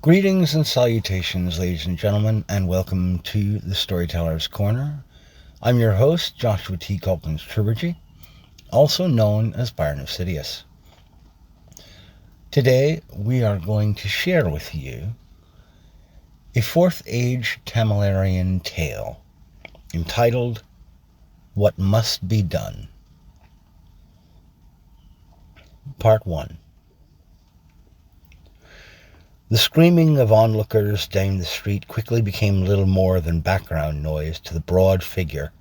Greetings and salutations, ladies and gentlemen, and welcome to the Storyteller's Corner. I'm your host, Joshua T. Calkins-Treworgy, also known as Byronofsidius. Today, we are going to share with you a 4th Age Tamalarian tale entitled, What Must Be Done. Part 1. The screaming of onlookers down the street quickly became little more than background noise to the broad figure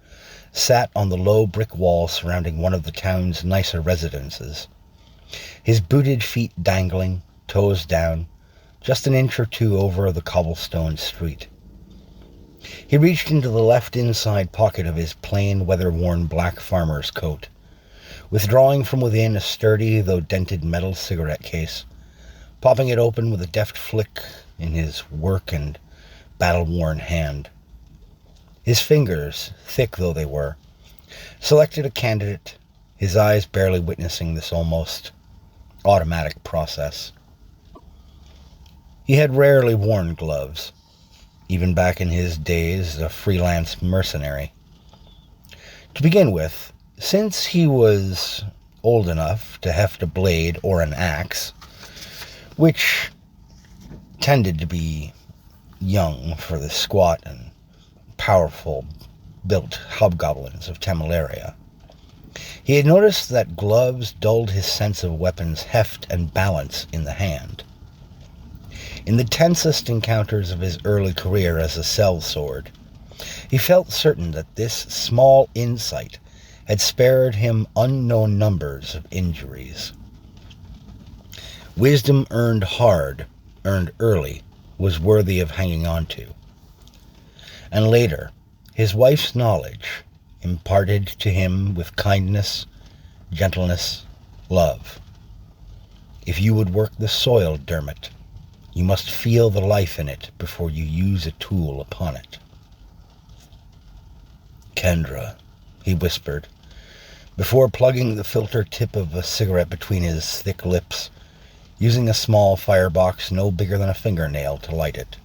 sat on the low brick wall surrounding one of the town's nicer residences, his booted feet dangling, toes down, just an inch or two over the cobblestone street. He reached into the left inside pocket of his plain, weather-worn black farmer's coat, withdrawing from within a sturdy though dented metal cigarette case, popping it open with a deft flick in his work and battle-worn hand. His fingers, thick though they were, selected a candidate, his eyes barely witnessing this almost automatic process. He had rarely worn gloves, even back in his days as a freelance mercenary. To begin with, since he was old enough to heft a blade or an axe, which tended to be young for the squat and powerful-built hobgoblins of Tamalaria, he had noticed that gloves dulled his sense of weapons' heft and balance in the hand. In the tensest encounters of his early career as a sellsword, he felt certain that this small insight had spared him unknown numbers of injuries. Wisdom earned hard, earned early, was worthy of hanging on to. And later, his wife's knowledge, imparted to him with kindness, gentleness, love. If you would work the soil, Dermot, you must feel the life in it before you use a tool upon it. Kendra, he whispered, before plugging the filter tip of a cigarette between his thick lips, using a small firebox no bigger than a fingernail to light it.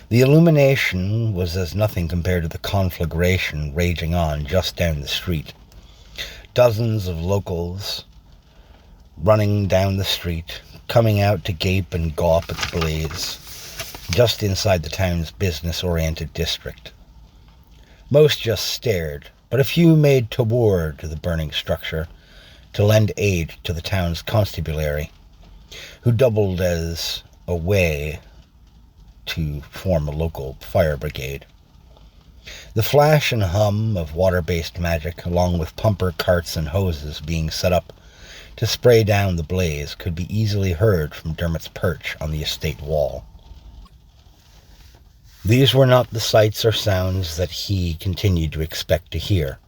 The illumination was as nothing compared to the conflagration raging on just down the street. Dozens of locals running down the street, coming out to gape and gawp at the blaze, just inside the town's business-oriented district. Most just stared, but a few made toward the burning structure, to lend aid to the town's constabulary, who doubled as a way to form a local fire brigade. The flash and hum of water-based magic, along with pumper carts and hoses being set up to spray down the blaze, could be easily heard from Dermot's perch on the estate wall. These were not the sights or sounds that he continued to expect to hear.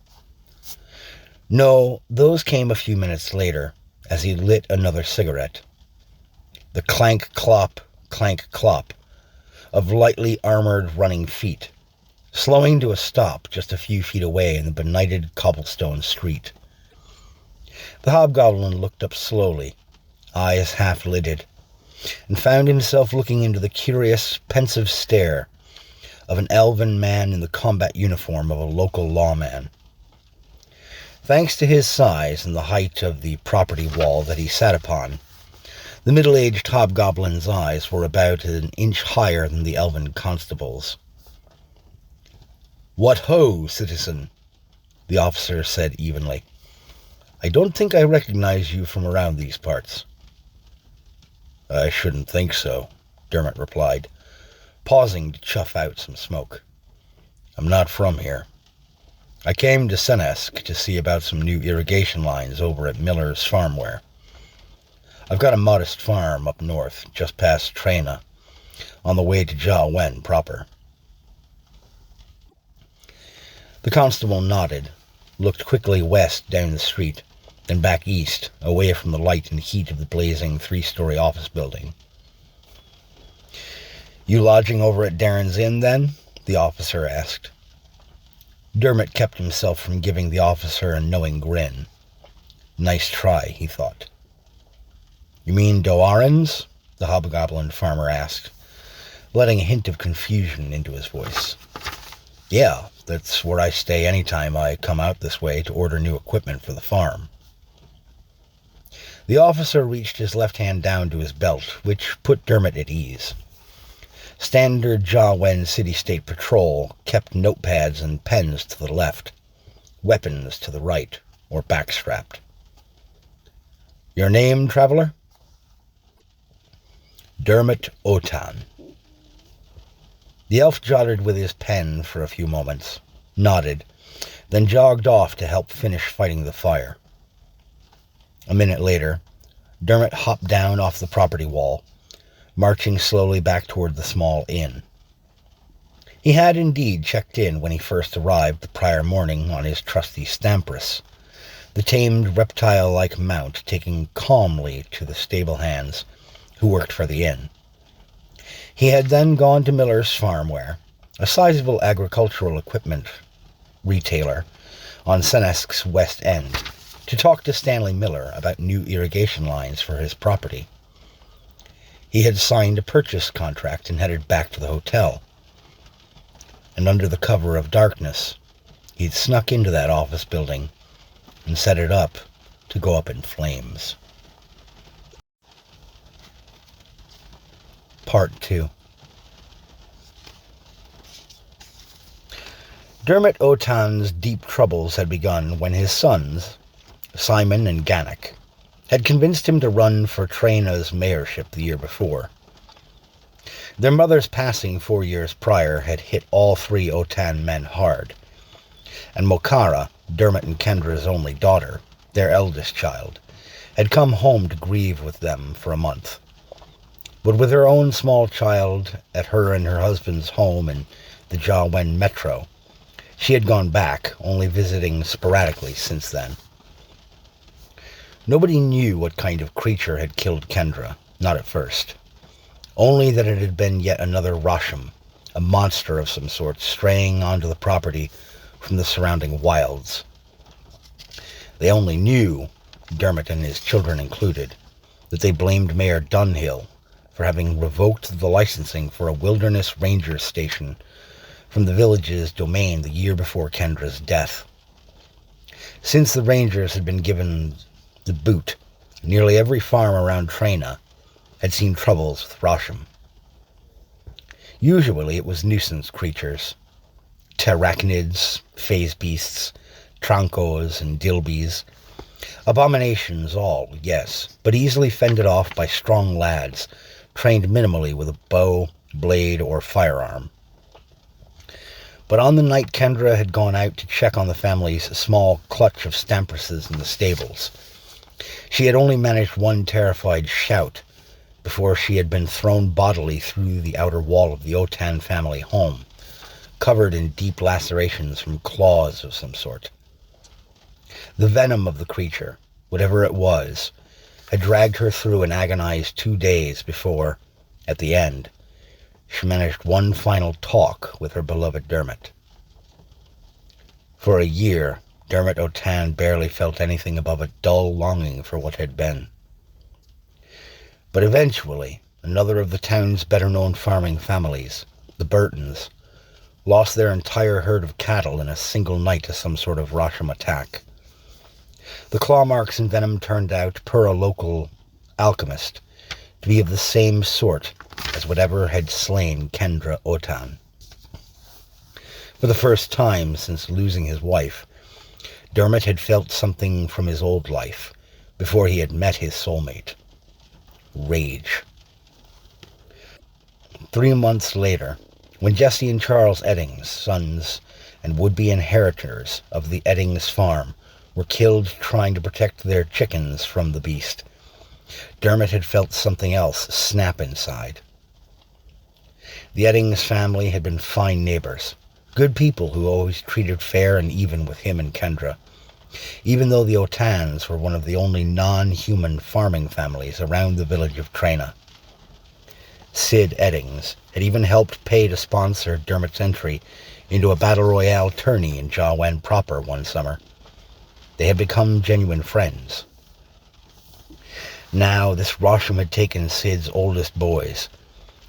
No, those came a few minutes later, as he lit another cigarette. The clank-clop of lightly armored running feet, slowing to a stop just a few feet away in the benighted cobblestone street. The hobgoblin looked up slowly, eyes half-lidded, and found himself looking into the curious, pensive stare of an elven man in the combat uniform of a local lawman. Thanks to his size and the height of the property wall that he sat upon, the middle-aged hobgoblin's eyes were about an inch higher than the elven constable's. "What ho, citizen?" the officer said evenly. "I don't think I recognize you from around these parts." "I shouldn't think so," Dermot replied, pausing to chuff out some smoke. "I'm not from here. I came to Senesk to see about some new irrigation lines over at Miller's Farmware. I've got a modest farm up north, just past Trena, on the way to Jawen proper." The constable nodded, looked quickly west down the street, then back east, away from the light and heat of the blazing 3-story office building. "You lodging over at Darren's Inn, then?" the officer asked. Dermot kept himself from giving the officer a knowing grin. Nice try, he thought. "You mean Doarin's?" the hobgoblin farmer asked, letting a hint of confusion into his voice. Yeah, that's where I stay any time I come out this way to order new equipment for the farm. The officer reached his left hand down to his belt, which put Dermot at ease. Standard Jawen City-State Patrol kept notepads and pens to the left, weapons to the right, or backstrapped. Your name, traveler? Dermot Otan. The elf jotted with his pen for a few moments, nodded, then jogged off to help finish fighting the fire. A minute later, Dermot hopped down off the property wall, marching slowly back toward the small inn. He had indeed checked in when he first arrived the prior morning on his trusty Stamprus, the tamed reptile-like mount taking calmly to the stable hands who worked for the inn. He had then gone to Miller's Farmware, a sizable agricultural equipment retailer on Senesk's West End, to talk to Stanley Miller about new irrigation lines for his property. He had signed a purchase contract and headed back to the hotel. And under the cover of darkness, he'd snuck into that office building and set it up to go up in flames. Part 2. Dermot Otan's deep troubles had begun when his sons, Simon and Gannick, had convinced him to run for Traina's mayorship the year before. Their mother's passing 4 years prior had hit all three Otan men hard, and Mokara, Dermot and Kendra's only daughter, their eldest child, had come home to grieve with them for a month. But with her own small child at her and her husband's home in the Jawen Metro, she had gone back, only visiting sporadically since then. Nobody knew what kind of creature had killed Kendra, not at first. Only that it had been yet another Rosham, a monster of some sort, straying onto the property from the surrounding wilds. They only knew, Dermot and his children included, that they blamed Mayor Dunhill for having revoked the licensing for a wilderness ranger station from the village's domain the year before Kendra's death. Since the rangers had been given the boot, nearly every farm around Traina had seen troubles with Rosham. Usually it was nuisance creatures, pterachnids, phase beasts, trankos, and dilbies. Abominations all, yes, but easily fended off by strong lads, trained minimally with a bow, blade, or firearm. But on the night Kendra had gone out to check on the family's small clutch of Stampresses in the stables, she had only managed one terrified shout before she had been thrown bodily through the outer wall of the Otan family home, covered in deep lacerations from claws of some sort. The venom of the creature, whatever it was, had dragged her through an agonized 2 days before, at the end, she managed one final talk with her beloved Dermot. For a year, Dermot Otan barely felt anything above a dull longing for what had been. But eventually, another of the town's better-known farming families, the Burtons, lost their entire herd of cattle in a single night to some sort of Rosham attack. The claw marks and venom turned out, per a local alchemist, to be of the same sort as whatever had slain Kendra Otan. For the first time since losing his wife, Dermot had felt something from his old life before he had met his soulmate. Rage. 3 months later, when Jesse and Charles Eddings, sons and would-be inheritors of the Eddings farm, were killed trying to protect their chickens from the beast, Dermot had felt something else snap inside. The Eddings family had been fine neighbors, good people who always treated fair and even with him and Kendra, even though the Otans were one of the only non-human farming families around the village of Traina. Sid Eddings had even helped pay to sponsor Dermot's entry into a battle royale tourney in Jawen proper one summer. They had become genuine friends. Now this Rosham had taken Sid's oldest boys,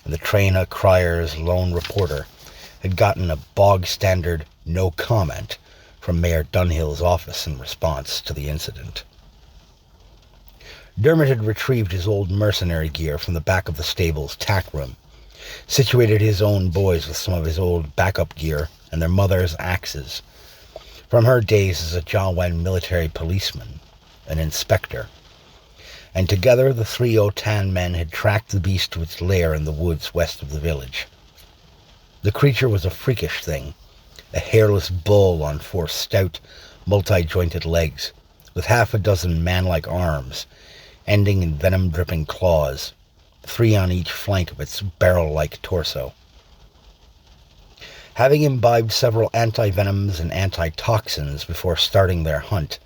and the Traina Crier's lone reporter had gotten a bog-standard no comment from Mayor Dunhill's office in response to the incident. Dermot had retrieved his old mercenary gear from the back of the stable's tack room, situated his own boys with some of his old backup gear and their mother's axes, from her days as a Jawan military policeman, an inspector, and together the 3 Otan men had tracked the beast to its lair in the woods west of the village. The creature was a freakish thing, a hairless bull on 4 stout, multi-jointed legs, with half a dozen man-like arms, ending in venom-dripping claws, 3 on each flank of its barrel-like torso. Having imbibed several anti-venoms and anti-toxins before starting their hunt,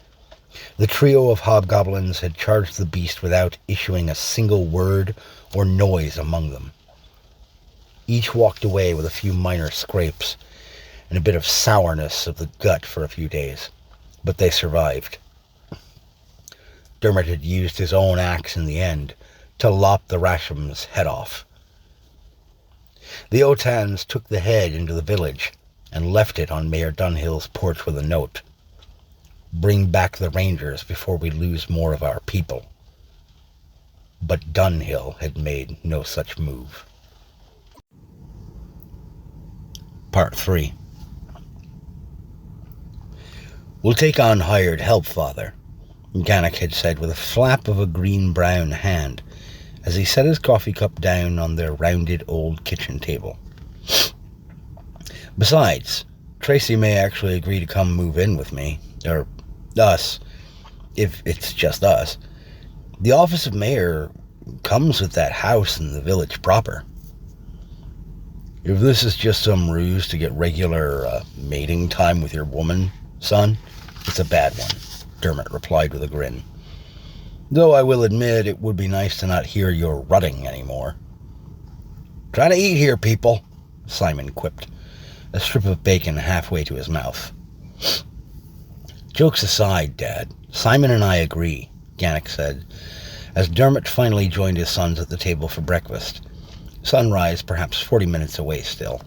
the trio of hobgoblins had charged the beast without issuing a single word or noise among them. Each walked away with a few minor scrapes and a bit of sourness of the gut for a few days, but they survived. Dermot had used his own axe in the end to lop the Rasham's head off. The Otans took the head into the village and left it on Mayor Dunhill's porch with a note. "Bring back the Rangers before we lose more of our people." But Dunhill had made no such move. Part 3. "We'll take on hired help, Father," Gannick had said with a flap of a green-brown hand as he set his coffee cup down on their rounded old kitchen table. "Besides, Tracy may actually agree to come move in with me, or us, if it's just us. The office of mayor comes with that house in the village proper." "If this is just some ruse to get regular mating time with your woman, son, it's a bad one," Dermot replied with a grin. "Though I will admit it would be nice to not hear your rutting anymore." "Trying to eat here, people," Simon quipped, a strip of bacon halfway to his mouth. "Jokes aside, Dad, Simon and I agree," Gannick said, as Dermot finally joined his sons at the table for breakfast, sunrise perhaps 40 minutes away still.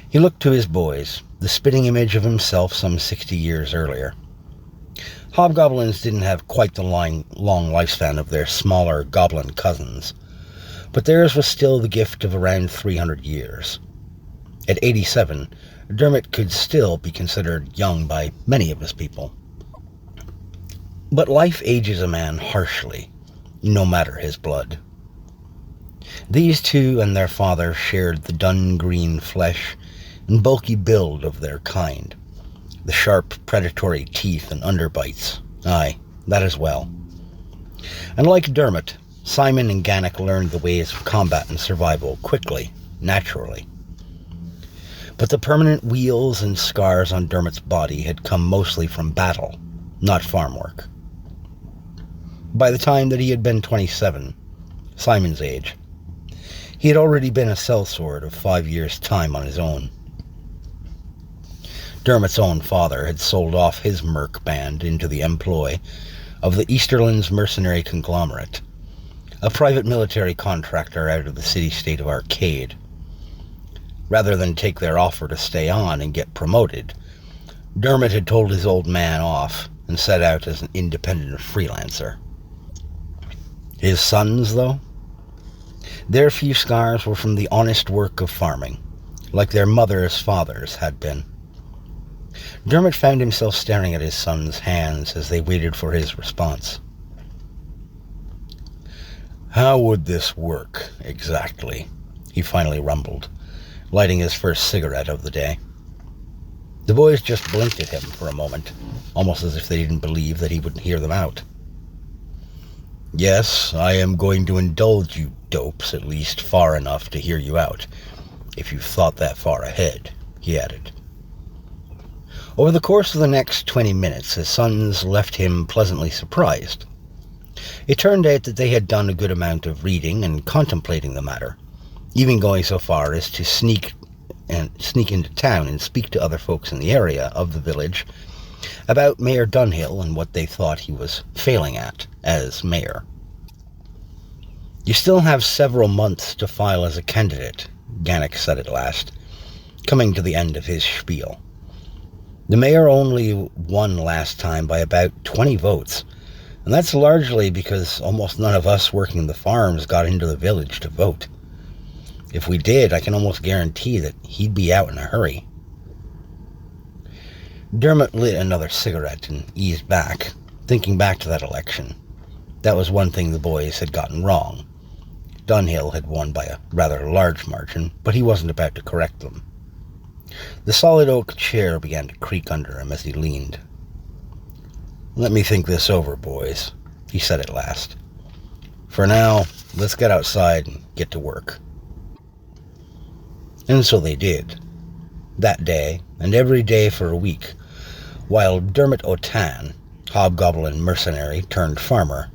He looked to his boys, the spitting image of himself some 60 years earlier. Hobgoblins didn't have quite the long lifespan of their smaller goblin cousins, but theirs was still the gift of around 300 years. At 87, Dermot could still be considered young by many of his people. But life ages a man harshly, no matter his blood. These two and their father shared the dun-green flesh and bulky build of their kind, the sharp predatory teeth and underbites, aye, that as well. And like Dermot, Simon and Gannick learned the ways of combat and survival quickly, naturally. But the permanent wheals and scars on Dermot's body had come mostly from battle, not farm work. By the time that he had been 27, Simon's age, he had already been a sellsword of 5 years' time on his own. Dermot's own father had sold off his merc band into the employ of the Easterlands mercenary conglomerate, a private military contractor out of the city-state of Arcade. Rather than take their offer to stay on and get promoted, Dermot had told his old man off and set out as an independent freelancer. His sons, though? Their few scars were from the honest work of farming, like their mother's fathers had been. Dermot found himself staring at his son's hands as they waited for his response. "How would this work, exactly?" he finally rumbled, lighting his first cigarette of the day. The boys just blinked at him for a moment, almost as if they didn't believe that he would hear them out. "Yes, I am going to indulge you dopes at least far enough to hear you out, if you've thought that far ahead," he added. Over the course of the next 20 minutes, his sons left him pleasantly surprised. It turned out that they had done a good amount of reading and contemplating the matter, even going so far as to sneak into town and speak to other folks in the area of the village about Mayor Dunhill and what they thought he was failing at as mayor. "You still have several months to file as a candidate," Gannick said at last, coming to the end of his spiel. "The mayor only won last time by about 20 votes, and that's largely because almost none of us working the farms got into the village to vote. If we did, I can almost guarantee that he'd be out in a hurry." Dermot lit another cigarette and eased back, thinking back to that election. That was one thing the boys had gotten wrong. Dunhill had won by a rather large margin, but he wasn't about to correct them. The solid oak chair began to creak under him as he leaned. "Let me think this over, boys," he said at last. "For now, let's get outside and get to work." And so they did. That day, and every day for a week, while Dermot O'Tan, hobgoblin mercenary turned farmer,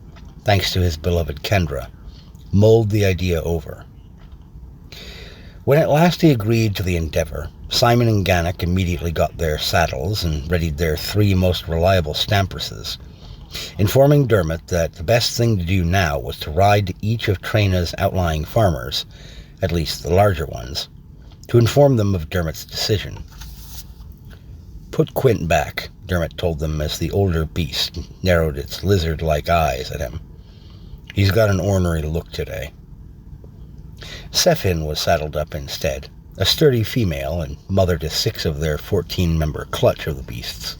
thanks to his beloved Kendra, mulled the idea over. When at last he agreed to the endeavour, Simon and Gannick immediately got their saddles and readied their 3 most reliable stampresses, informing Dermot that the best thing to do now was to ride to each of Trina's outlying farmers, at least the larger ones, to inform them of Dermot's decision. "Put Quint back," Dermot told them as the older beast narrowed its lizard-like eyes at him. "He's got an ornery look today." Sephin was saddled up instead, a sturdy female and mother to 6 of their 14-member clutch of the beasts.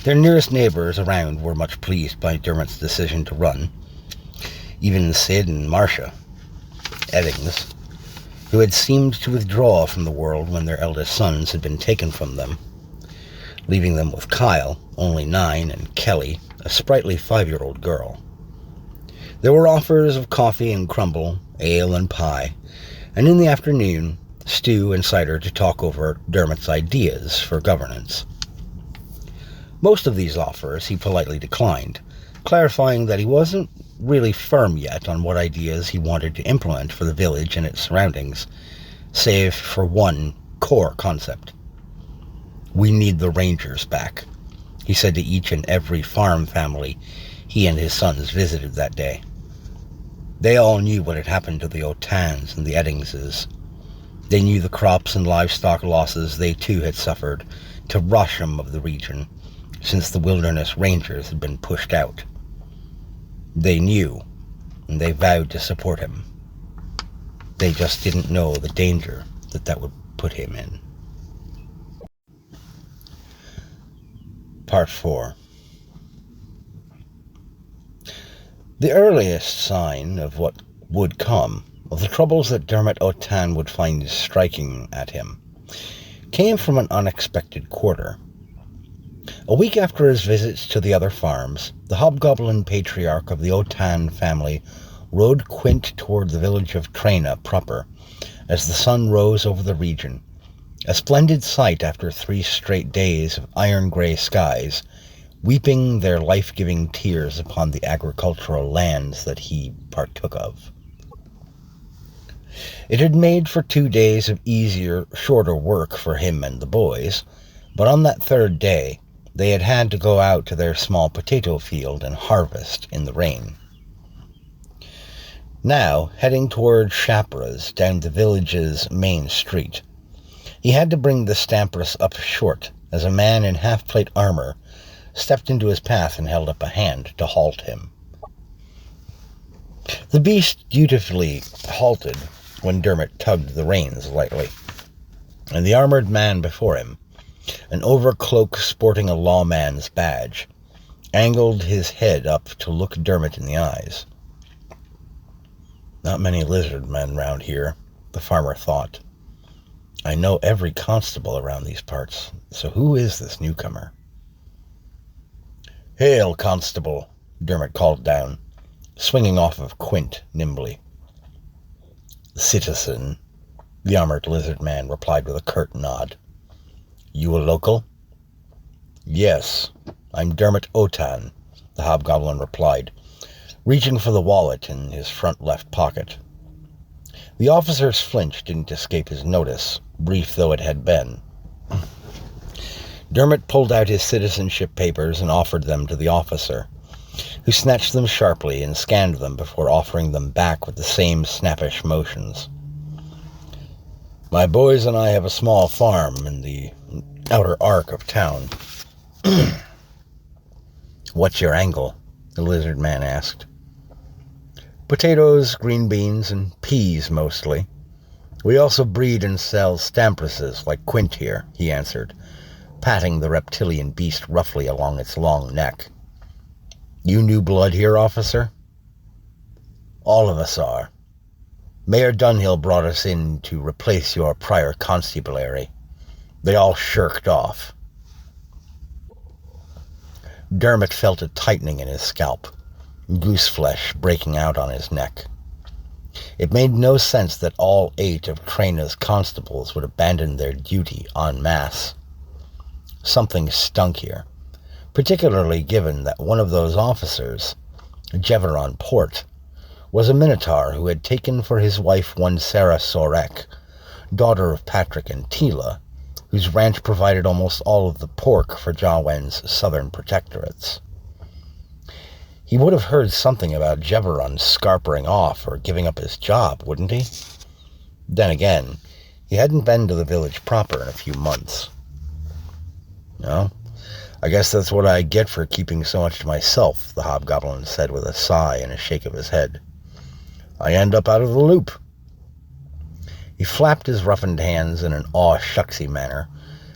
Their nearest neighbours around were much pleased by Dermot's decision to run. Even Sid and Marcia, Eddings, who had seemed to withdraw from the world when their eldest sons had been taken from them, leaving them with Kyle, only 9, and Kelly, a sprightly 5-year-old girl. There were offers of coffee and crumble, ale and pie, and in the afternoon, stew and cider to talk over Dermot's ideas for governance. Most of these offers he politely declined, clarifying that he wasn't really firm yet on what ideas he wanted to implement for the village and its surroundings, save for one core concept. "We need the Rangers back," he said to each and every farm family he and his sons visited that day. They all knew what had happened to the O'Tans and the Eddingses. They knew the crops and livestock losses they too had suffered to Rosham of the region, since the wilderness rangers had been pushed out. They knew, and they vowed to support him. They just didn't know the danger that would put him in. Part 4. The earliest sign of what would come, of the troubles that Dermot O'Tan would find striking at him, came from an unexpected quarter. A week after his visits to the other farms, the hobgoblin patriarch of the O'Tan family rode Quint toward the village of Trina proper, as the sun rose over the region, a splendid sight after 3 straight days of iron-grey skies, weeping their life-giving tears upon the agricultural lands that he partook of. It had made for 2 days of easier, shorter work for him and the boys, but on that 3rd day, they had had to go out to their small potato field and harvest in the rain. Now, heading toward Chapra's down the village's main street, he had to bring the stampress up short as a man in half-plate armor stepped into his path and held up a hand to halt him. The beast dutifully halted when Dermot tugged the reins lightly, and the armored man before him, an overcloak sporting a lawman's badge, angled his head up to look Dermot in the eyes. "Not many lizard men round here," the farmer thought. "I know every constable around these parts, so who is this newcomer?" "Hail, constable," Dermot called down, swinging off of Quint nimbly. "Citizen," the armored lizard man replied with a curt nod. "You a local?" "Yes, I'm Dermot O'Tan," the hobgoblin replied, reaching for the wallet in his front left pocket. The officer's flinch didn't escape his notice, brief though it had been. Dermot pulled out his citizenship papers and offered them to the officer, who snatched them sharply and scanned them before offering them back with the same snappish motions. My boys and I have a small farm in the outer arc of town. What's your angle? The lizard man asked. Potatoes, green beans, and peas mostly. We also breed and sell stampresses like Quint here, he answered, patting the reptilian beast roughly along its long neck. You new blood here, officer? All of us are. Mayor Dunhill brought us in to replace your prior constabulary. They all shirked off. Dermot felt a tightening in his scalp, goose flesh breaking out on his neck. It made no sense that all 8 of Traina's constables would abandon their duty en masse. Something stunk here, particularly given that one of those officers, Jeveron Port, was a Minotaur who had taken for his wife one Sarah Sorek, daughter of Patrick and Tila, whose ranch provided almost all of the pork for Jawen's southern protectorates. He would have heard something about Jeveron scarpering off or giving up his job, wouldn't he? Then again, he hadn't been to the village proper in a few months. No, I guess that's what I get for keeping so much to myself, the hobgoblin said with a sigh and a shake of his head. I end up out of the loop. He flapped his roughened hands in an aw-shucksy manner,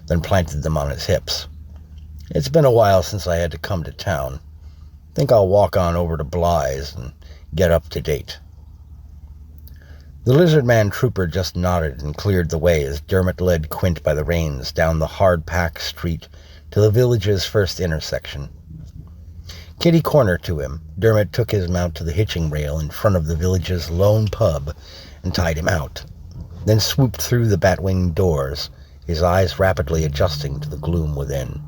then planted them on his hips. It's been a while since I had to come to town. Think I'll walk on over to Bly's and get up to date. The lizard-man trooper just nodded and cleared the way as Dermot led Quint by the reins down the hard-packed street to the village's first intersection. Kitty-corner to him, Dermot took his mount to the hitching rail in front of the village's lone pub and tied him out, then swooped through the bat-winged doors, his eyes rapidly adjusting to the gloom within.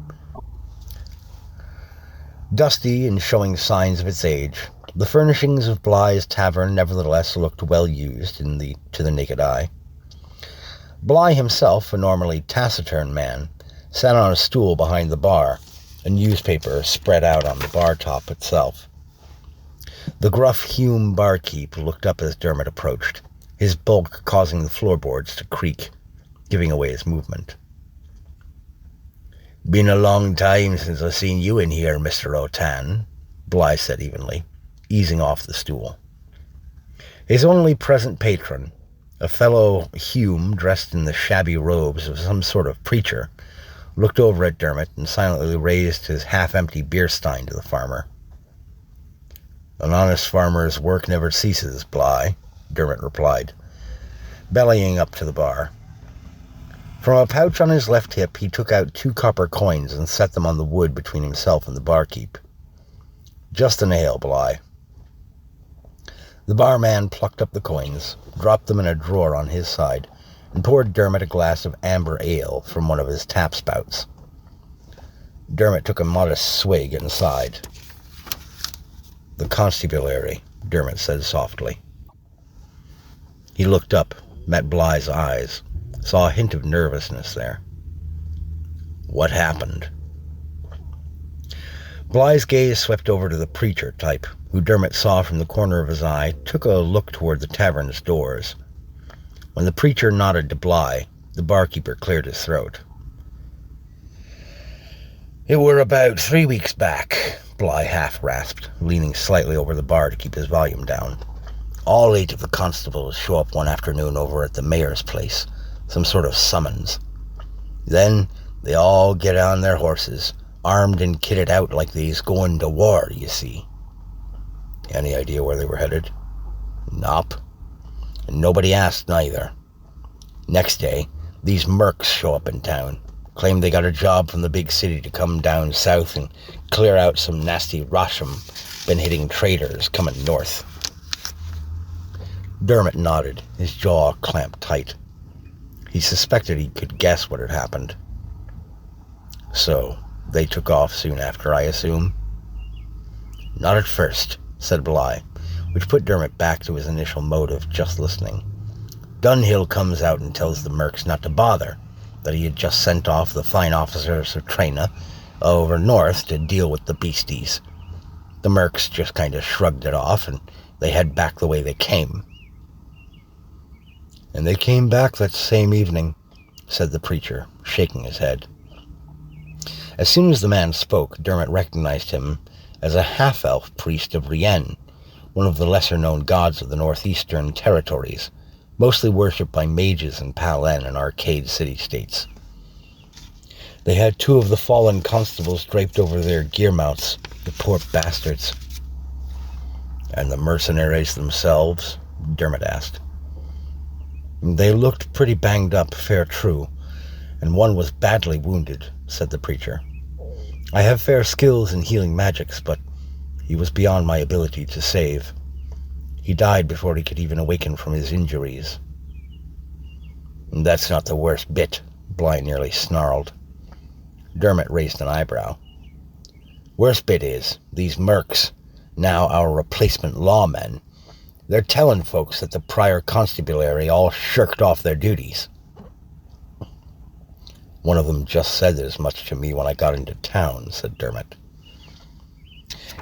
Dusty and showing signs of its age, the furnishings of Bly's tavern nevertheless looked well used to the naked eye. Bly himself, a normally taciturn man, sat on a stool behind the bar, a newspaper spread out on the bar top itself. The gruff Hume barkeep looked up as Dermot approached, his bulk causing the floorboards to creak, giving away his movement. Been a long time since I've seen you in here, Mr. O'Tan, Bly said evenly, easing off the stool. His only present patron, a fellow Hume dressed in the shabby robes of some sort of preacher, looked over at Dermot and silently raised his half-empty beer stein to the farmer. An honest farmer's work never ceases, Bly, Dermot replied, bellying up to the bar. From a pouch on his left hip, he took out 2 copper coins and set them on the wood between himself and the barkeep. Just an ale, Bly. The barman plucked up the coins, dropped them in a drawer on his side, and poured Dermot a glass of amber ale from one of his tap spouts. Dermot took a modest swig and sighed. The constabulary, Dermot said softly. He looked up, met Bly's eyes, saw a hint of nervousness there. What happened? Bly's gaze swept over to the preacher type, who Dermot saw from the corner of his eye, took a look toward the tavern's doors. When the preacher nodded to Bly, the barkeeper cleared his throat. It were about 3 weeks back, Bly half-rasped, leaning slightly over the bar to keep his volume down. All 8 of the constables show up one afternoon over at the mayor's place, some sort of summons. Then they all get on their horses, armed and kitted out like they's going to war, you see. Any idea where they were headed? Nop. And nobody asked neither. Next day, these mercs show up in town, claim they got a job from the big city to come down south and clear out some nasty Rosham been hitting traders coming north. Dermot nodded, his jaw clamped tight. He suspected he could guess what had happened. So, they took off soon after, I assume? Not at first, said Bly, which put Dermot back to his initial mode of just listening. Dunhill comes out and tells the mercs not to bother, that he had just sent off the fine officers of Trina over north to deal with the beasties. The mercs just kind of shrugged it off, and they head back the way they came. And they came back that same evening, said the preacher, shaking his head. As soon as the man spoke, Dermot recognized him as a half-elf priest of Rien, one of the lesser-known gods of the northeastern territories, mostly worshipped by mages in Palen and arcade city-states. They had 2 of the fallen constables draped over their gear mounts, the poor bastards. And the mercenaries themselves? Dermot asked. They looked pretty banged up, fair true, and one was badly wounded, said the preacher. I have fair skills in healing magics, but he was beyond my ability to save. He died before he could even awaken from his injuries. That's not the worst bit, Bly nearly snarled. Dermot raised an eyebrow. Worst bit is, these mercs, now our replacement lawmen, they're telling folks that the prior constabulary all shirked off their duties. One of them just said as much to me when I got into town, said Dermot.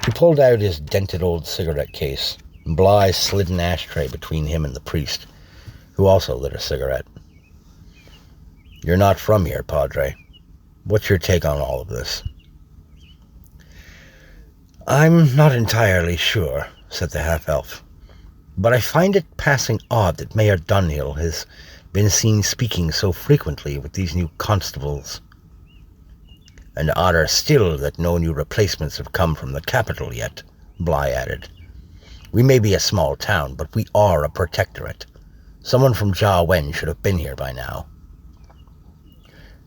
He pulled out his dented old cigarette case, and Bly slid an ashtray between him and the priest, who also lit a cigarette. You're not from here, Padre. What's your take on all of this? I'm not entirely sure, said the half-elf, but I find it passing odd that Mayor Dunhill has been seen speaking so frequently with these new constables. And odder still that no new replacements have come from the capital yet, Bly added. We may be a small town, but we are a protectorate. Someone from Jia Wen should have been here by now.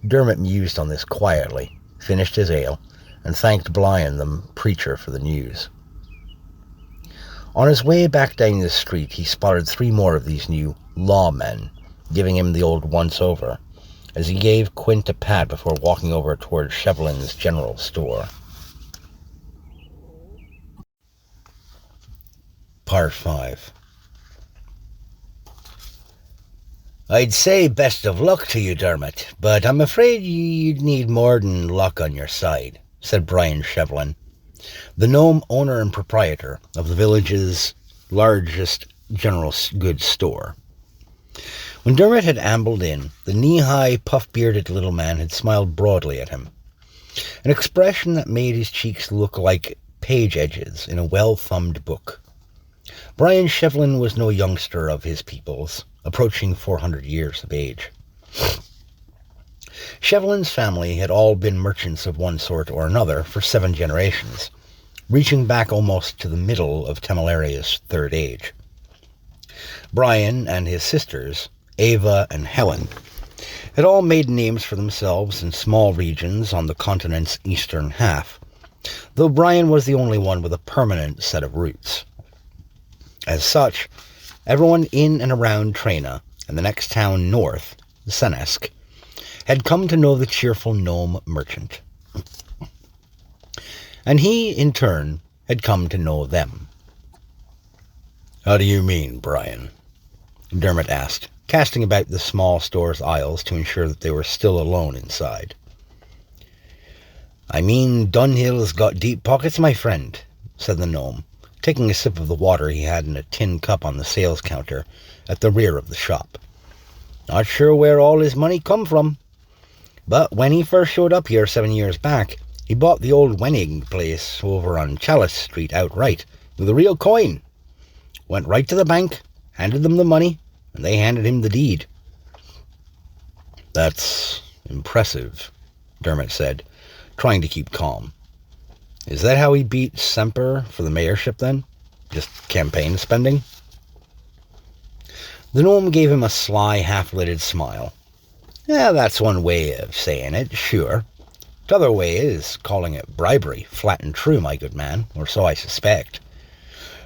Dermot mused on this quietly, finished his ale, and thanked Bly and the preacher for the news. On his way back down the street, he spotted 3 more of these new lawmen, giving him the old once-over, as he gave Quint a pat before walking over toward Shevlin's general store. Part 5. I'd say best of luck to you, Dermot, but I'm afraid you'd need more than luck on your side, said Brian Shevlin, the gnome owner and proprietor of the village's largest general goods store. When Dermot had ambled in, the knee-high, puff-bearded little man had smiled broadly at him, an expression that made his cheeks look like page edges in a well-thumbed book. Brian Shevlin was no youngster of his peoples, approaching 400 years of age. Shevlin's family had all been merchants of one sort or another for 7 generations, reaching back almost to the middle of Tamalaria's 3rd age. Brian and his sisters, Ava and Helen, had all made names for themselves in small regions on the continent's eastern half, though Brian was the only one with a permanent set of roots. As such, everyone in and around Trina and the next town north, Senesk, had come to know the cheerful gnome merchant. And he, in turn, had come to know them. How do you mean, Brian? Dermot asked, casting about the small store's aisles to ensure that they were still alone inside. I mean, Dunhill's got deep pockets, my friend, said the gnome, taking a sip of the water he had in a tin cup on the sales counter at the rear of the shop. Not sure where all his money come from, but when he first showed up here 7 years back, he bought the old Wenning place over on Chalice Street outright with a real coin. Went right to the bank, handed them the money, and they handed him the deed. That's impressive, Dermot said, trying to keep calm. Is that how he beat Semper for the mayorship, then? Just campaign spending? The gnome gave him a sly, half-lidded smile. Yeah, that's one way of saying it, sure. T'other way is calling it bribery, flat and true, my good man, or so I suspect.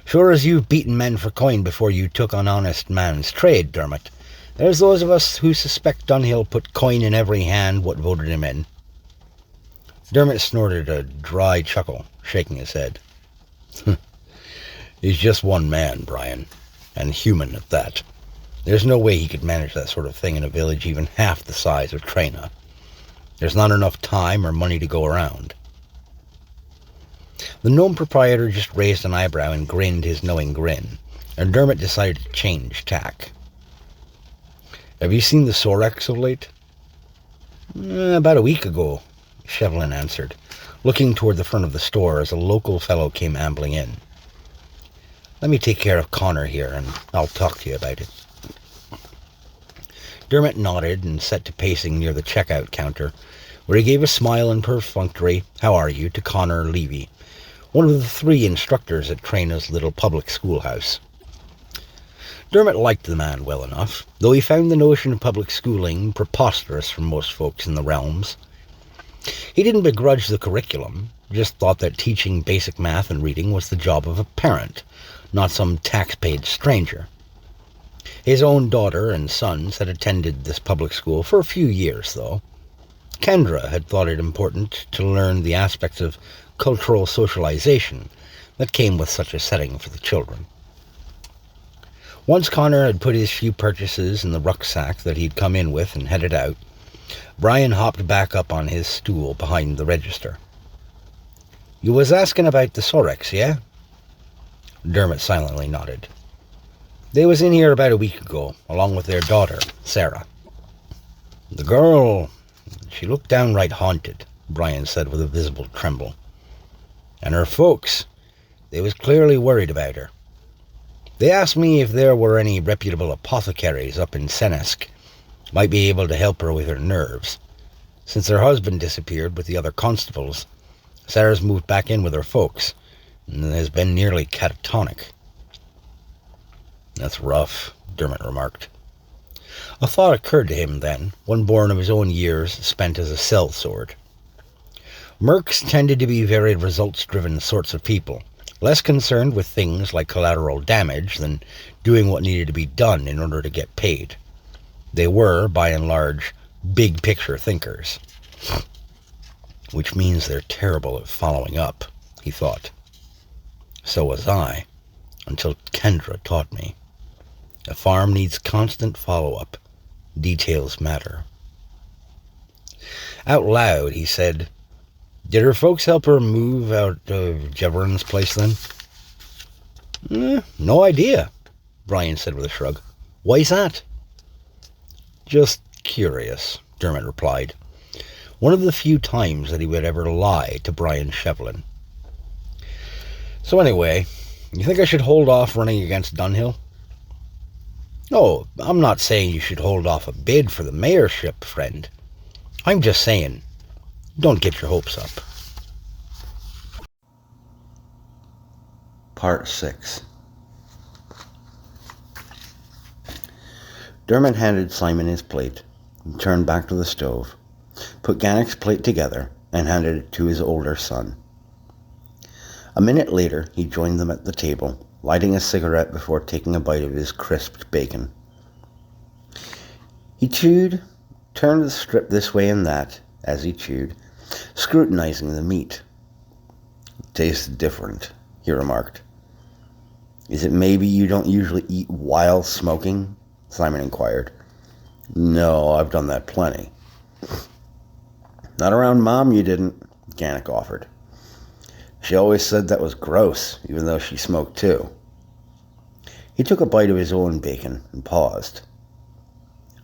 Sure as you've beaten men for coin before you took on honest man's trade, Dermot, there's those of us who suspect Dunhill put coin in every hand what voted him in. Dermot snorted a dry chuckle, shaking his head. He's just one man, Brian, and human at that. There's no way he could manage that sort of thing in a village even half the size of Trena. There's not enough time or money to go around. The gnome proprietor just raised an eyebrow and grinned his knowing grin, and Dermot decided to change tack. Have you seen the Sorex of late? About a week ago, Shevlin answered, looking toward the front of the store as a local fellow came ambling in. Let me take care of Connor here, and I'll talk to you about it. Dermot nodded and set to pacing near the checkout counter, where he gave a smile and perfunctory "How are you?" to Connor Levy, one of the 3 instructors at Trena's little public schoolhouse. Dermot liked the man well enough, though he found the notion of public schooling preposterous for most folks in the realms. He didn't begrudge the curriculum, just thought that teaching basic math and reading was the job of a parent, not some tax-paid stranger. His own daughter and sons had attended this public school for a few years, though. Kendra had thought it important to learn the aspects of cultural socialization that came with such a setting for the children. Once Connor had put his few purchases in the rucksack that he'd come in with and headed out, Brian hopped back up on his stool behind the register. You was asking about the Sorex, yeah? Dermot silently nodded. They was in here about a week ago, along with their daughter, Sarah. The girl, she looked downright haunted, Brian said with a visible tremble. And her folks, they was clearly worried about her. They asked me if there were any reputable apothecaries up in Senesk might be able to help her with her nerves. Since her husband disappeared with the other constables, Sarah's moved back in with her folks, and has been nearly catatonic. That's rough, Dermot remarked. A thought occurred to him then, one born of his own years spent as a sellsword. Mercs tended to be very results-driven sorts of people, less concerned with things like collateral damage than doing what needed to be done in order to get paid. They were, by and large, big-picture thinkers. Which means they're terrible at following up, he thought. So was I, until Kendra taught me. A farm needs constant follow-up. Details matter. Out loud, he said, Did her folks help her move out of Jeverin's place then? No idea, Brian said with a shrug. Why's that? Just curious, Dermot replied. One of the few times that he would ever lie to Brian Shevlin. So anyway, you think I should hold off running against Dunhill? Oh, I'm not saying you should hold off a bid for the mayorship, friend. I'm just saying, don't get your hopes up. Part 6. Dermot handed Simon his plate and turned back to the stove, put Gannick's plate together, and handed it to his older son. A minute later, he joined them at the table, lighting a cigarette before taking a bite of his crisped bacon. He chewed, turned the strip this way and that, as he chewed, scrutinizing the meat. It tastes different, he remarked. Is it maybe you don't usually eat while smoking? Simon inquired. No, I've done that plenty. Not around Mom you didn't, Gannick offered. She always said that was gross, even though she smoked too. He took a bite of his own bacon and paused.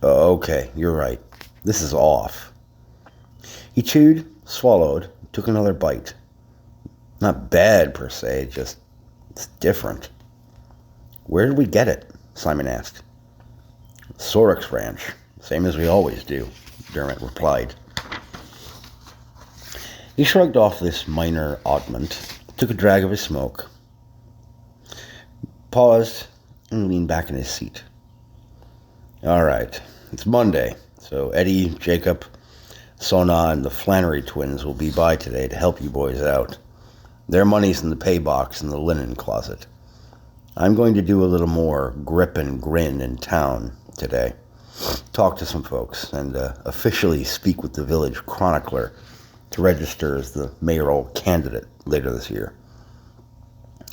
Oh, okay, you're right. This is off. He chewed, swallowed, took another bite. Not bad, per se, just it's different. Where did we get it? Simon asked. Sorex Ranch, same as we always do, Dermot replied. He shrugged off this minor oddment, took a drag of his smoke, paused, and leaned back in his seat. All right, it's Monday, so Eddie, Jacob, Sona, and the Flannery twins will be by today to help you boys out. Their money's in the pay box in the linen closet. I'm going to do a little more grip and grin in town today. Talk to some folks and officially speak with the village chronicler to register as the mayoral candidate later this year.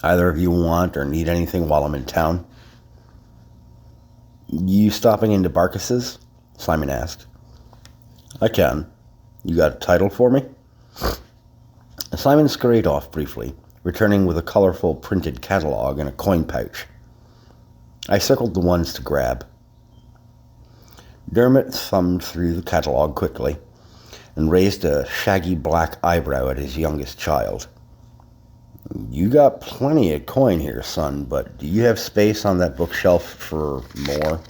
Either of you want or need anything while I'm in town? You stopping into Barkis's? Simon asked. I can. You got a title for me? Simon scurried off briefly, returning with a colorful printed catalog and a coin pouch. I circled the ones to grab. Dermot thumbed through the catalog quickly and raised a shaggy black eyebrow at his youngest child. You got plenty of coin here, son, but do you have space on that bookshelf for more?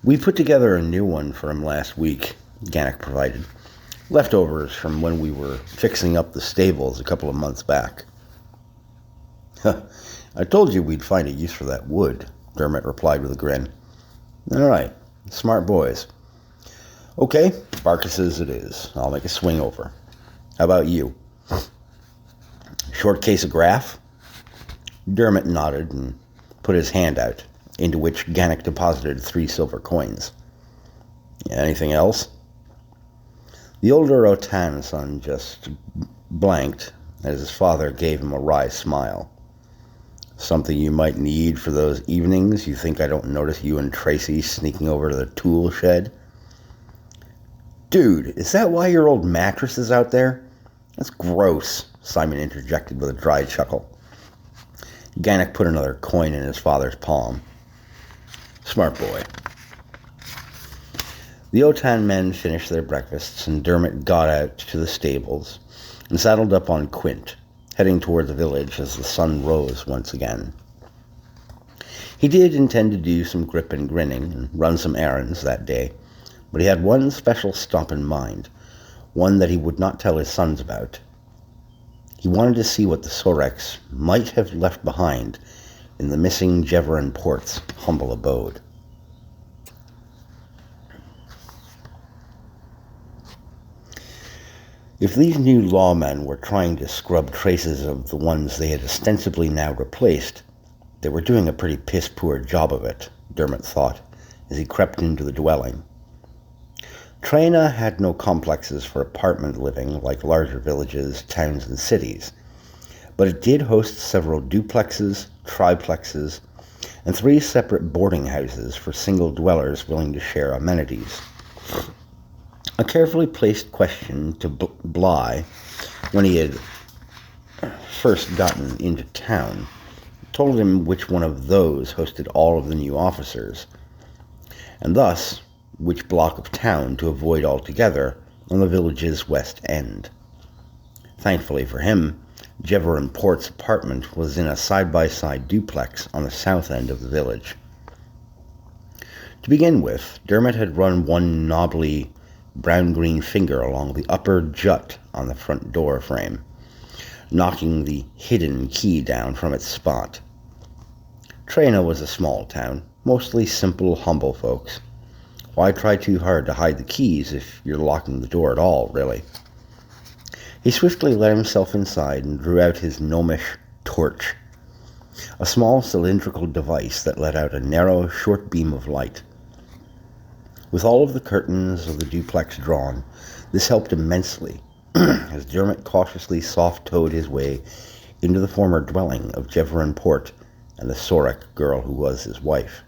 We put together a new one for him last week, Gannick provided. Leftovers from when we were fixing up the stables a couple of months back. I told you we'd find a use for that wood, Dermot replied with a grin. All right, smart boys. Okay, Barkis's it is. I'll make a swing over. How about you? Short case of graph? Dermot nodded and put his hand out, into which Gannick deposited 3 silver coins. Anything else? The older Otan son just blanked as his father gave him a wry smile. Something you might need for those evenings you think I don't notice you and Tracy sneaking over to the tool shed? Dude, is that why your old mattress is out there? That's gross, Simon interjected with a dry chuckle. Gannick put another coin in his father's palm. Smart boy. The Otan men finished their breakfasts, and Dermot got out to the stables and saddled up on Quint, heading toward the village as the sun rose once again. He did intend to do some grip and grinning and run some errands that day, but he had one special stop in mind, one that he would not tell his sons about. He wanted to see what the Sorex might have left behind in the missing Jeveron Port's humble abode. If these new lawmen were trying to scrub traces of the ones they had ostensibly now replaced, they were doing a pretty piss-poor job of it, Dermot thought, as he crept into the dwelling. Trena had no complexes for apartment living like larger villages, towns, and cities, but it did host several duplexes, triplexes, and 3 separate boarding houses for single dwellers willing to share amenities. A carefully placed question to Bly, when he had first gotten into town, told him which one of those hosted all of the new officers, and thus which block of town to avoid altogether on the village's west end. Thankfully for him, Jeveron Port's apartment was in a side-by-side duplex on the south end of the village. To begin with, Dermot had run one knobbly brown-green finger along the upper jut on the front door frame, knocking the hidden key down from its spot. Trena was a small town, mostly simple, humble folks. Why try too hard to hide the keys if you're locking the door at all, really? He swiftly let himself inside and drew out his gnomish torch, a small cylindrical device that let out a narrow, short beam of light. With all of the curtains of the duplex drawn, this helped immensely, as Dermot cautiously soft-toed his way into the former dwelling of Jeveron Port and the Sorek girl who was his wife.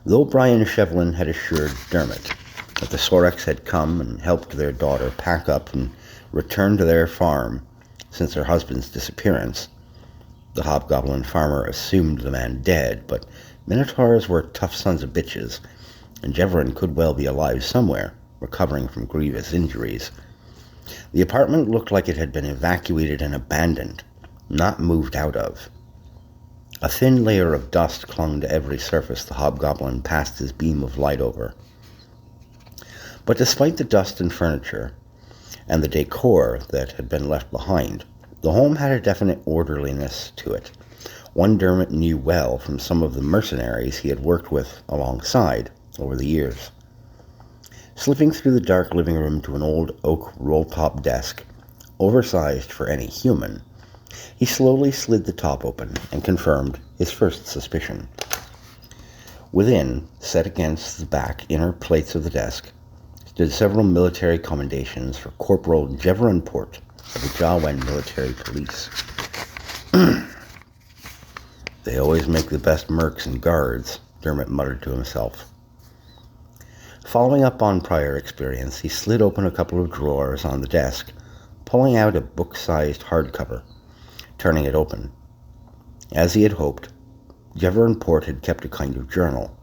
Though Brian Shevlin had assured Dermot that the Soreks had come and helped their daughter pack up and return to their farm since her husband's disappearance, the hobgoblin farmer assumed the man dead, but Minotaurs were tough sons of bitches, and Jeveron could well be alive somewhere, recovering from grievous injuries. The apartment looked like it had been evacuated and abandoned, not moved out of. A thin layer of dust clung to every surface the hobgoblin passed his beam of light over. But despite the dust and furniture, and the decor that had been left behind, the home had a definite orderliness to it, one Dermot knew well from some of the mercenaries he had worked with alongside over the years. Slipping through the dark living room to an old oak roll-top desk, oversized for any human, he slowly slid the top open and confirmed his first suspicion. Within, set against the back inner plates of the desk, stood several military commendations for Corporal Jeveron Port of the Jawen Military Police. They always make the best mercs and guards, Dermot muttered to himself. Following up on prior experience, he slid open a couple of drawers on the desk, pulling out a book-sized hardcover, turning it open. As he had hoped, Jeverin Port had kept a kind of journal.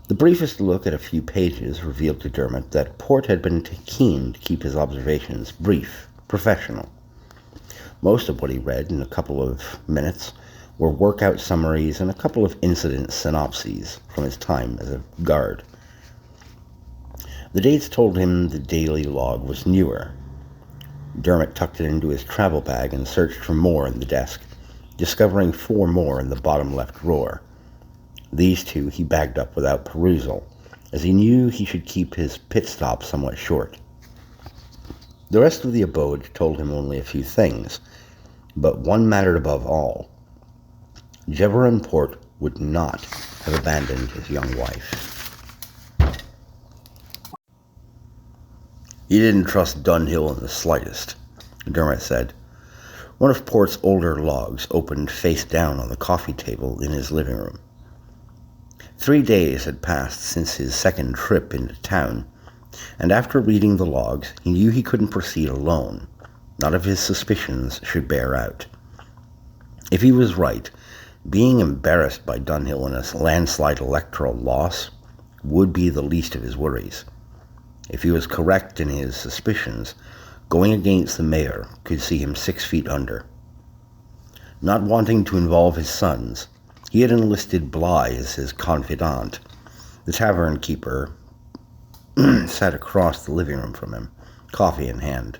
The briefest look at a few pages revealed to Dermot that Port had been keen to keep his observations brief, professional. Most of what he read in a couple of minutes were workout summaries and a couple of incident synopses from his time as a guard. The dates told him the daily log was newer. Dermot tucked it into his travel bag and searched for more in the desk, discovering 4 more in the bottom left drawer. These 2 he bagged up without perusal, as he knew he should keep his pit stop somewhat short. The rest of the abode told him only a few things, but one mattered above all. Jeverin Port would not have abandoned his young wife. He didn't trust Dunhill in the slightest, Dermot said. One of Port's older logs opened face down on the coffee table in his living room. 3 days had passed since his second trip into town, and after reading the logs, he knew he couldn't proceed alone. None of his suspicions should bear out. If he was right, being embarrassed by Dunhill in a landslide electoral loss would be the least of his worries. If he was correct in his suspicions, going against the mayor could see him 6 feet under. Not wanting to involve his sons, he had enlisted Bly as his confidant. The tavern keeper sat across the living room from him, coffee in hand.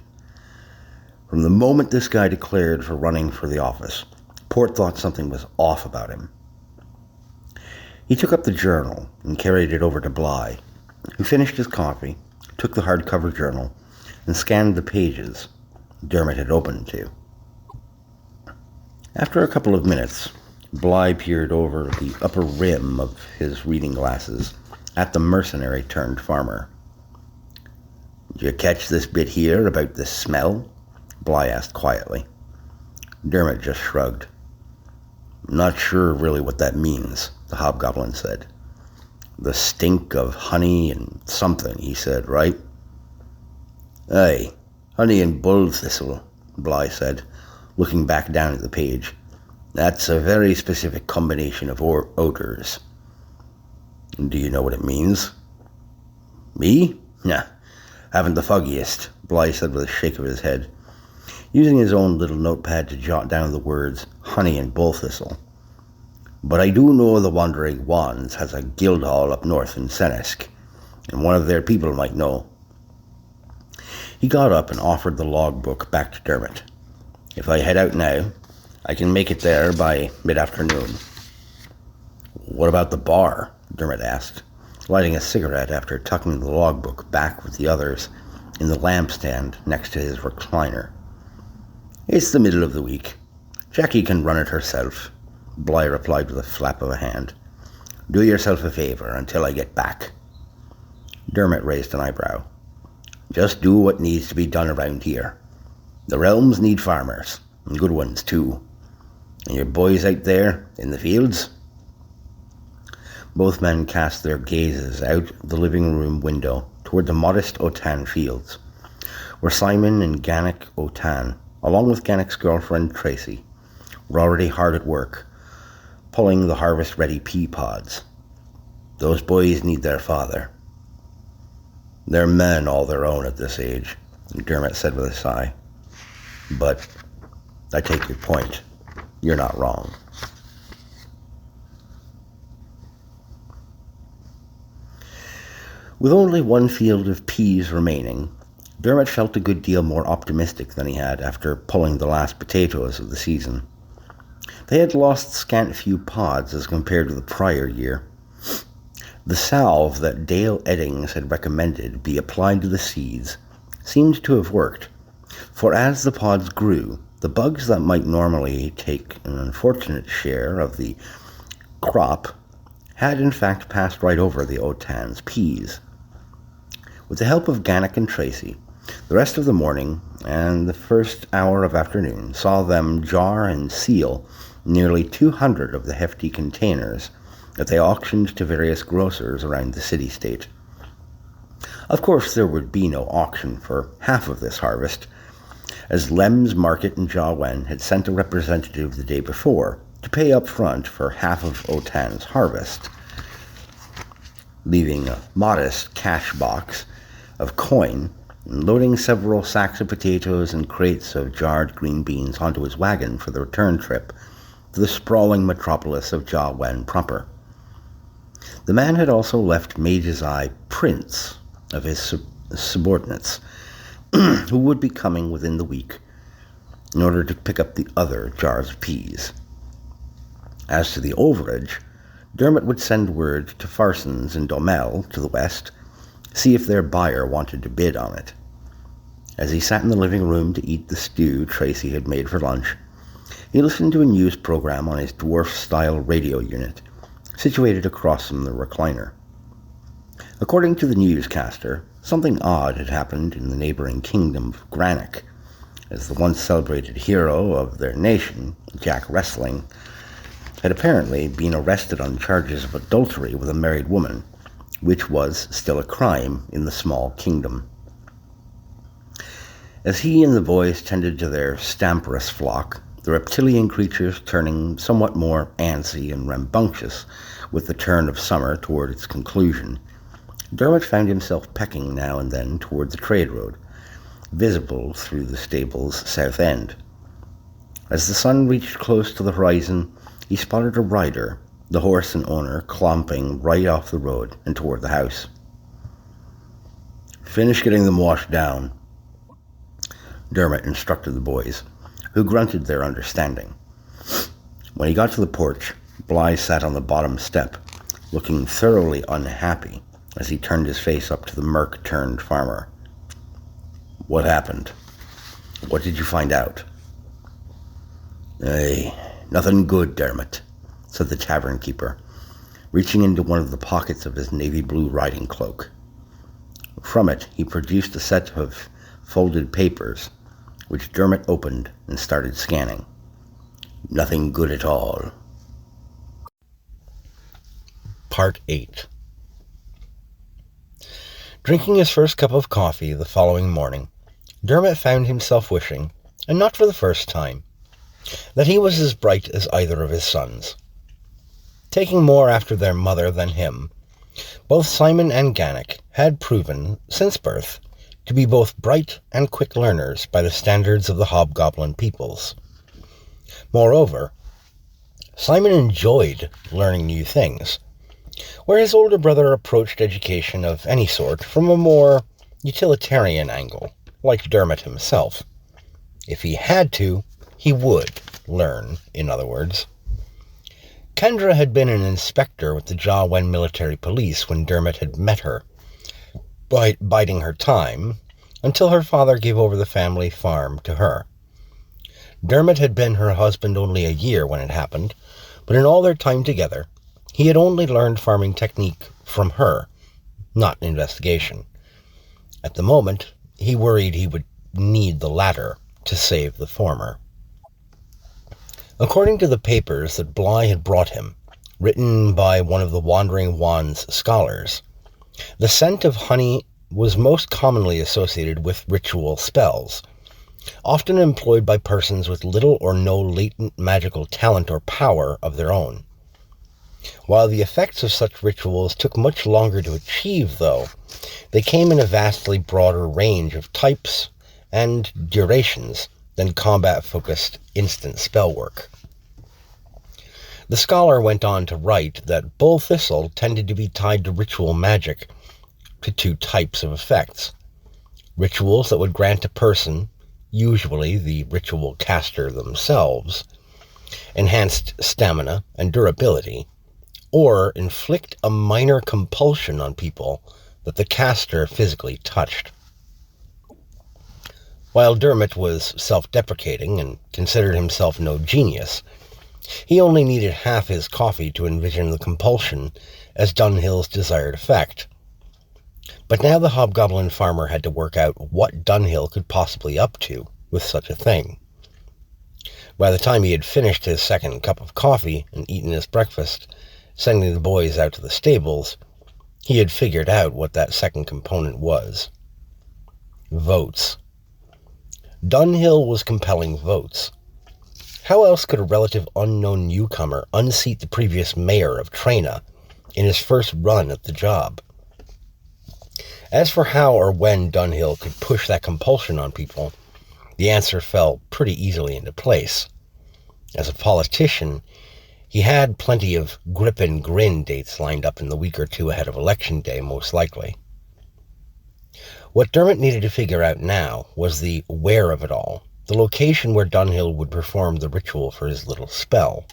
From the moment this guy declared for running for the office, Port thought something was off about him. He took up the journal and carried it over to Bly, who finished his coffee, took the hardcover journal, and scanned the pages Dermot had opened to. After a couple of minutes, Bly peered over the upper rim of his reading glasses at the mercenary-turned-farmer. "Did you catch this bit here about the smell?" Bly asked quietly. Dermot just shrugged. "Not sure really what that means," the hobgoblin said. "The stink of honey and something," he said, "right?" "Aye, honey and bull thistle," Bly said, looking back down at the page. "That's a very specific combination of odors." "Do you know what it means?" "Me? Nah, haven't the foggiest," Bly said with a shake of his head, using his own little notepad to jot down the words honey and bull thistle. "But I do know the Wandering Wands has a guild hall up north in Senesk, and one of their people might know." He got up and offered the logbook back to Dermot. "If I head out now, I can make it there by mid-afternoon." "What about the bar?" Dermot asked, lighting a cigarette after tucking the logbook back with the others in the lampstand next to his recliner. "It's the middle of the week. Jackie can run it herself," Bly replied with a flap of a hand. "Do yourself a favour until I get back." Dermot raised an eyebrow. "Just do what needs to be done around here. The realms need farmers, and good ones too. And your boys out there in the fields?" Both men cast their gazes out the living room window toward the modest Otan fields, where Simon and Gannick Otan, along with Gannick's girlfriend Tracy, were already hard at work, pulling the harvest-ready pea pods. "Those boys need their father." "They're men all their own at this age," Dermot said with a sigh. "But I take your point. You're not wrong." With only one field of peas remaining, Dermot felt a good deal more optimistic than he had after pulling the last potatoes of the season. They had lost scant few pods as compared to the prior year. The salve that Dale Eddings had recommended be applied to the seeds seemed to have worked, for as the pods grew, the bugs that might normally take an unfortunate share of the crop had in fact passed right over the Otan's peas. With the help of Gannick and Tracy, The rest of the morning and the first hour of afternoon saw them jar and seal nearly 200 of the hefty containers that they auctioned to various grocers around the city-state. Of course, there would be no auction for half of this harvest, as Lem's Market in Jawen had sent a representative the day before to pay up front for half of Otan's harvest, leaving a modest cash box of coin and loading several sacks of potatoes and crates of jarred green beans onto his wagon for the return trip to the sprawling metropolis of Jawen proper. The man had also left Mage's Eye prints of his subordinates, who would be coming within the week in order to pick up the other jars of peas. As to the overage, Dermot would send word to Farsons and Domel to the west, see if their buyer wanted to bid on it. As he sat in the living room to eat the stew Tracy had made for lunch, he listened to a news program on his dwarf-style radio unit, situated across from the recliner. According to the newscaster, something odd had happened in the neighboring kingdom of Granick, as the once celebrated hero of their nation, Jack Wrestling, had apparently been arrested on charges of adultery with a married woman, which was still a crime in the small kingdom. As he and the boys tended to their stamperous flock, the reptilian creatures turning somewhat more antsy and rambunctious with the turn of summer toward its conclusion, Dermot found himself pecking now and then toward the trade road, visible through the stable's south end. As the sun reached close to the horizon, he spotted a rider, the horse and owner, clomping right off the road and toward the house. "Finish getting them washed down," Dermot instructed the boys, who grunted their understanding. When he got to the porch, Bly sat on the bottom step, looking thoroughly unhappy as he turned his face up to the merc-turned farmer. "What happened? What did you find out?" Nothing good, Dermot," said the tavern keeper, reaching into one of the pockets of his navy blue riding cloak. From it he produced a set of folded papers, which Dermot opened and started scanning. "Nothing good at all." Part 8. Drinking his first cup of coffee the following morning, Dermot found himself wishing, and not for the first time, that he was as bright as either of his sons. Taking more after their mother than him, both Simon and Gannick had proven, since birth, to be both bright and quick learners by the standards of the hobgoblin peoples. Moreover, Simon enjoyed learning new things, where his older brother approached education of any sort from a more utilitarian angle, like Dermot himself. If he had to, he would learn, in other words. Kendra had been an inspector with the Jawen military police when Dermot had met her, biding her time until her father gave over the family farm to her. Dermot had been her husband only a year when it happened, but in all their time together, he had only learned farming technique from her, not investigation. At the moment, he worried he would need the latter to save the former. According to the papers that Bly had brought him, written by one of the Wandering Wands scholars, the scent of honey was most commonly associated with ritual spells, often employed by persons with little or no latent magical talent or power of their own. While the effects of such rituals took much longer to achieve, though, they came in a vastly broader range of types and durations than combat-focused instant spell work. The scholar went on to write that bull thistle tended to be tied to ritual magic to two types of effects: rituals that would grant a person, usually the ritual caster themselves, enhanced stamina and durability, or inflict a minor compulsion on people that the caster physically touched. While Dermot was self-deprecating and considered himself no genius, he only needed half his coffee to envision the compulsion as Dunhill's desired effect. But now the hobgoblin farmer had to work out what Dunhill could possibly up to with such a thing. By the time he had finished his second cup of coffee and eaten his breakfast, sending the boys out to the stables, he had figured out what that second component was. Votes. Dunhill was compelling votes. How else could a relative unknown newcomer unseat the previous mayor of Trena in his first run at the job? As for how or when Dunhill could push that compulsion on people, the answer fell pretty easily into place. As a politician, he had plenty of grip and grin dates lined up in the week or two ahead of Election Day, most likely. What Dermot needed to figure out now was the where of it all, the location where Dunhill would perform the ritual for his little spell.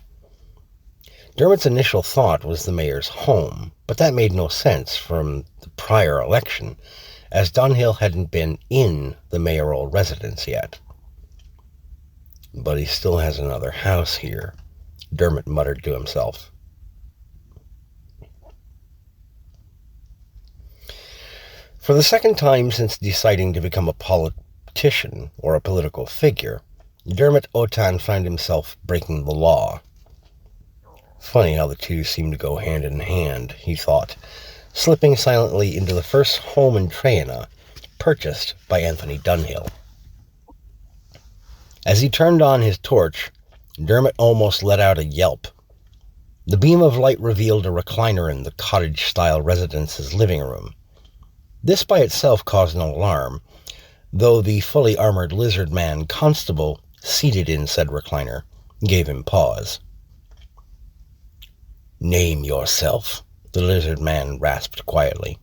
Dermot's initial thought was the mayor's home, but that made no sense from the prior election, as Dunhill hadn't been in the mayoral residence yet. But he still has another house here, Dermot muttered to himself. For the second time since deciding to become a politician or a political figure, Dermot Otan found himself breaking the law. Funny how the two seem to go hand in hand, he thought, slipping silently into the first home in Trena, purchased by Anthony Dunhill. As he turned on his torch, Dermot almost let out a yelp. The beam of light revealed a recliner in the cottage-style residence's living room. This by itself caused no alarm, though the fully armored lizard man constable seated in said recliner gave him pause. "Name yourself," the lizard man rasped quietly.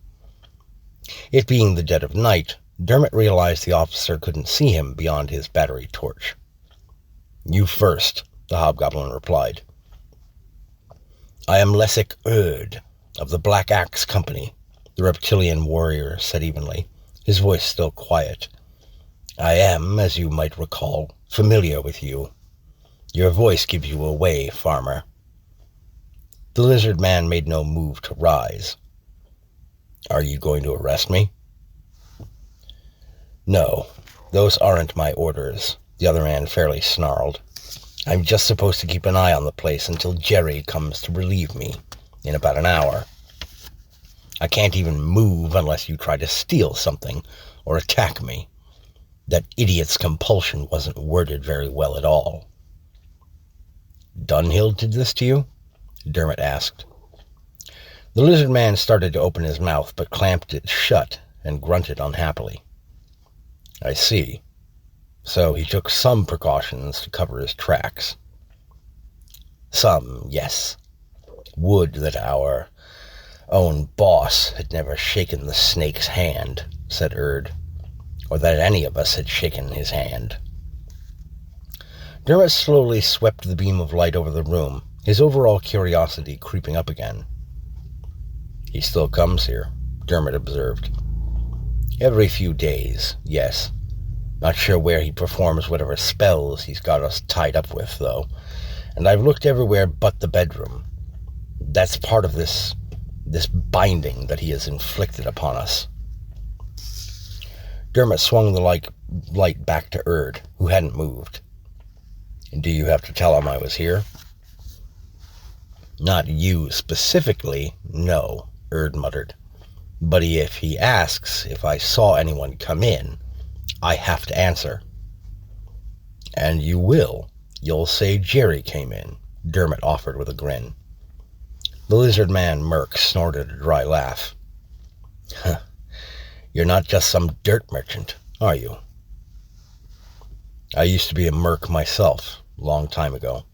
It being the dead of night, Dermot realized the officer couldn't see him beyond his battery torch. "You first," the hobgoblin replied. "I am Lessic Erd, of the Black Axe Company," the reptilian warrior said evenly, his voice still quiet. "I am, as you might recall, familiar with you. Your voice gives you away, farmer." The lizard man made no move to rise. "Are you going to arrest me?" "No, those aren't my orders," the other man fairly snarled. "I'm just supposed to keep an eye on the place until Jerry comes to relieve me, in about an hour. I can't even move unless you try to steal something or attack me. That idiot's compulsion wasn't worded very well at all." "Dunhill did this to you?" Dermot asked. The lizard man started to open his mouth, but clamped it shut and grunted unhappily. "I see. So he took some precautions to cover his tracks." "Some, yes. Would that our own boss had never shaken the snake's hand," said Erd, "or that any of us had shaken his hand." Dermot slowly swept the beam of light over the room, his overall curiosity creeping up again. "He still comes here," Dermot observed. "Every few days, yes. Not sure where he performs whatever spells he's got us tied up with, though. And I've looked everywhere but the bedroom. That's part of this binding that he has inflicted upon us." Dermot swung the light back to Erd, who hadn't moved. "Do you have to tell him I was here?" "Not you specifically, no," Erd muttered. "But if he asks if I saw anyone come in, I have to answer." "And you will. You'll say Jerry came in," Dermot offered with a grin. The lizard man Merc snorted a dry laugh. "Huh. You're not just some dirt merchant, are you?" "I used to be a merc myself, a long time ago.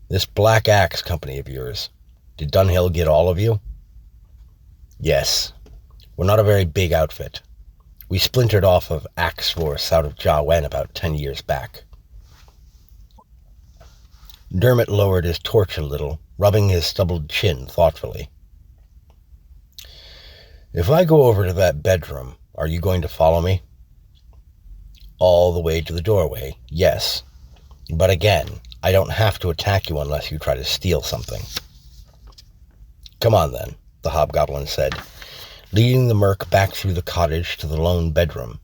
This Black Axe Company of yours, did Dunhill get all of you?" "Yes. We're not a very big outfit. We splintered off of Axe Force out of Jawen about 10 years back." Dermot lowered his torch a little, rubbing his stubbled chin thoughtfully. "If I go over to that bedroom, are you going to follow me?" "All the way to the doorway, yes. But again, I don't have to attack you unless you try to steal something." "Come on then," the hobgoblin said, leading the merc back through the cottage to the lone bedroom.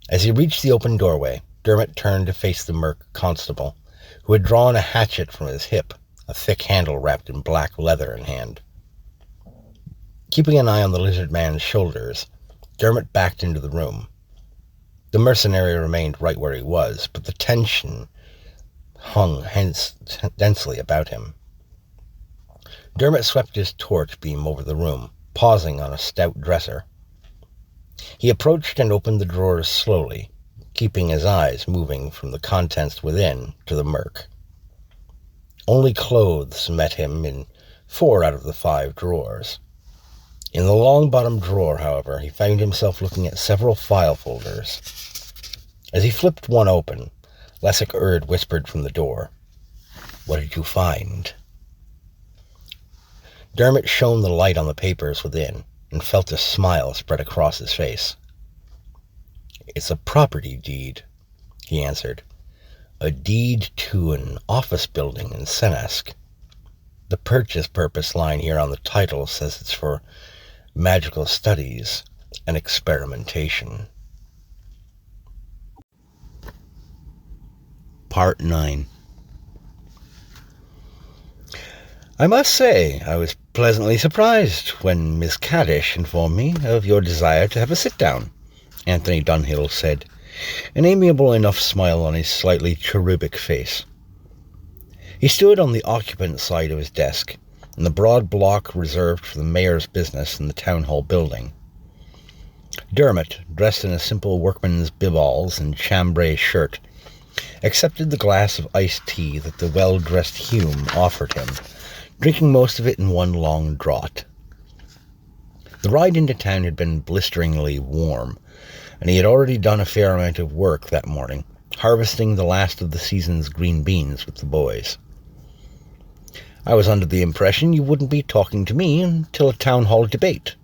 As he reached the open doorway, Dermot turned to face the merc constable, who had drawn a hatchet from his hip, a thick handle wrapped in black leather in hand. Keeping an eye on the lizard man's shoulders, Dermot backed into the room. The mercenary remained right where he was, but the tension hung densely about him. Dermot swept his torch beam over the room, pausing on a stout dresser. He approached and opened the drawers slowly, keeping his eyes moving from the contents within to the merc. Only clothes met him in 4 out of the 5 drawers. In the long bottom drawer, however, he found himself looking at several file folders. As he flipped one open, Lessig Erd whispered from the door, "What did you find?" Dermot shone the light on the papers within and felt a smile spread across his face. "It's a property deed," he answered. "A deed to an office building in Senesk. The purchase purpose line here on the title says it's for magical studies and experimentation." Part 9. I must say I was pleasantly surprised when Miss Caddish informed me of your desire to have a sit-down, Anthony Dunhill said, an amiable enough smile on his slightly cherubic face. He stood on the occupant side of his desk, in the broad block reserved for the mayor's business in the town hall building. Dermot, dressed in a simple workman's biballs and chambray shirt, accepted the glass of iced tea that the well-dressed Hume offered him, drinking most of it in one long draught. The ride into town had been blisteringly warm, and he had already done a fair amount of work that morning, harvesting the last of the season's green beans with the boys. "I was under the impression you wouldn't be talking to me until a town hall debate."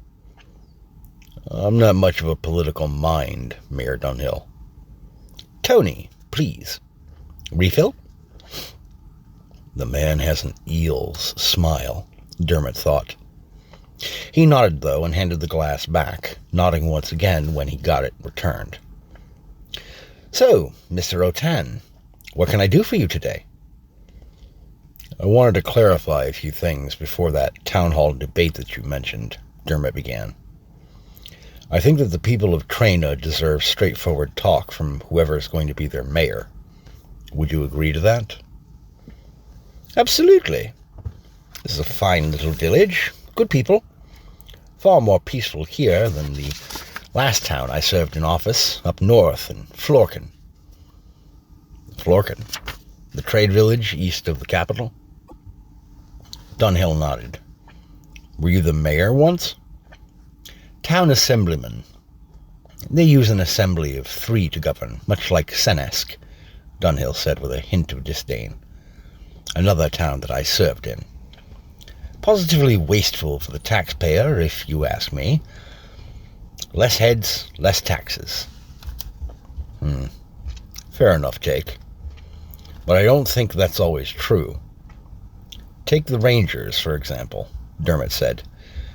"I'm not much of a political mind, Mayor Dunhill." "Tony, please. Refill?" The man has an eel's smile, Dermot thought. He nodded, though, and handed the glass back, nodding once again when he got it returned. "So, Mr. O'Tan, what can I do for you today?" "I wanted to clarify a few things before that town hall debate that you mentioned," Dermot began. "I think that the people of Trena deserve straightforward talk from whoever is going to be their mayor. Would you agree to that?" "Absolutely. This is a fine little village. Good people. Far more peaceful here than the last town I served in office up north in Florkin." "Florkin? The trade village east of the capital?" Dunhill nodded. "Were you the mayor once?" "Town assemblyman. They use an assembly of 3 to govern, much like Senesk," Dunhill said with a hint of disdain. "Another town that I served in. Positively wasteful for the taxpayer, if you ask me. Less heads, less taxes." Fair enough, Jake. But I don't think that's always true. Take the Rangers, for example, Dermot said,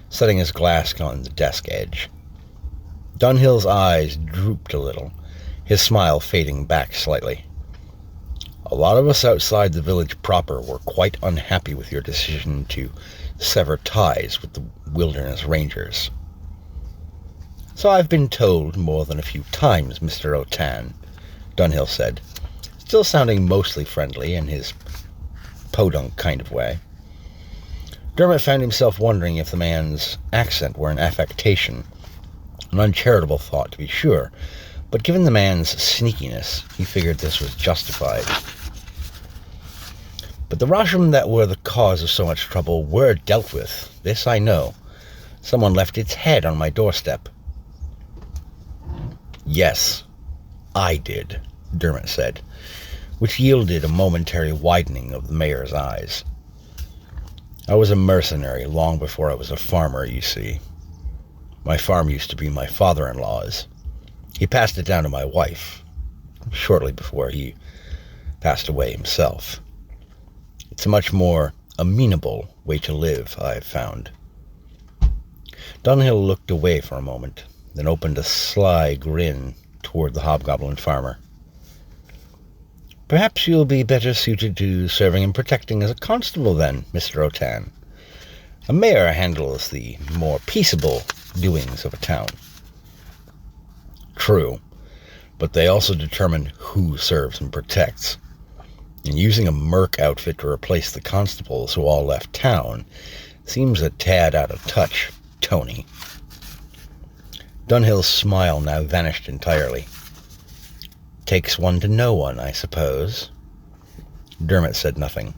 setting his glass on the desk edge. Dunhill's eyes drooped a little, his smile fading back slightly. "A lot of us outside the village proper were quite unhappy with your decision to sever ties with the Wilderness Rangers." "So I've been told more than a few times, Mr. O'Tan," Dunhill said, still sounding mostly friendly in his podunk kind of way. Dermot found himself wondering if the man's accent were an affectation, an uncharitable thought to be sure, but given the man's sneakiness, he figured this was justified. "But the Rasham that were the cause of so much trouble were dealt with, this I know. Someone left its head on my doorstep." "Yes, I did," Dermot said, which yielded a momentary widening of the mayor's eyes. "I was a mercenary long before I was a farmer, you see. My farm used to be my father-in-law's. He passed it down to my wife, shortly before he passed away himself. It's a much more amenable way to live, I've found." Dunhill looked away for a moment, then opened a sly grin toward the hobgoblin farmer. Perhaps you'll be better suited to serving and protecting as a constable then, Mr. O'Tan. A mayor handles the more peaceable doings of a town. True, but they also determine who serves and protects. And using a merc outfit to replace the constables who all left town seems a tad out of touch, Tony. Dunhill's smile now vanished entirely. Takes one to know one, I suppose. Dermot said nothing.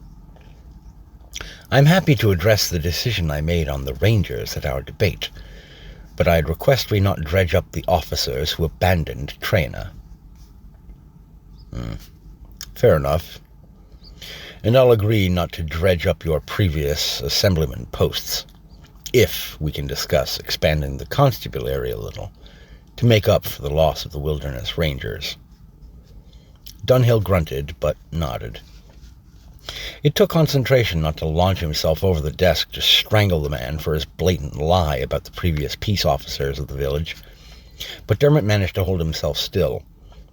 I'm happy to address the decision I made on the Rangers at our debate, but I'd request we not dredge up the officers who abandoned Traina. Fair enough. And I'll agree not to dredge up your previous assemblyman posts, if we can discuss expanding the constabulary a little, to make up for the loss of the Wilderness Rangers. Dunhill grunted, but nodded. It took concentration not to launch himself over the desk to strangle the man for his blatant lie about the previous peace officers of the village, but Dermot managed to hold himself still,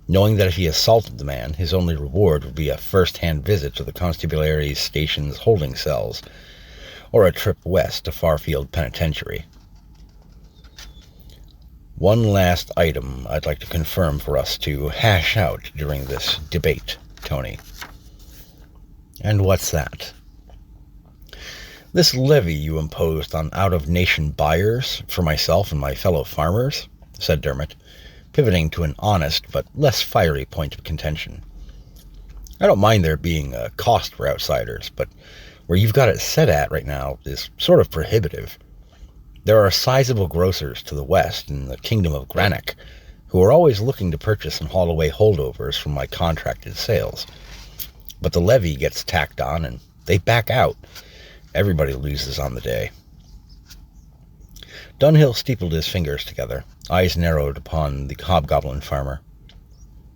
knowing that if he assaulted the man, his only reward would be a first-hand visit to the constabulary station's holding cells, or a trip west to Farfield Penitentiary. One last item I'd like to confirm for us to hash out during this debate, Tony. And what's that? This levy you imposed on out-of-nation buyers for myself and my fellow farmers, said Dermot, pivoting to an honest but less fiery point of contention. I don't mind there being a cost for outsiders, but where you've got it set at right now is sort of prohibitive. There are sizable grocers to the west in the Kingdom of Granick who are always looking to purchase and haul away holdovers from my contracted sales. But the levy gets tacked on and they back out. Everybody loses on the day. Dunhill steepled his fingers together, eyes narrowed upon the hobgoblin farmer.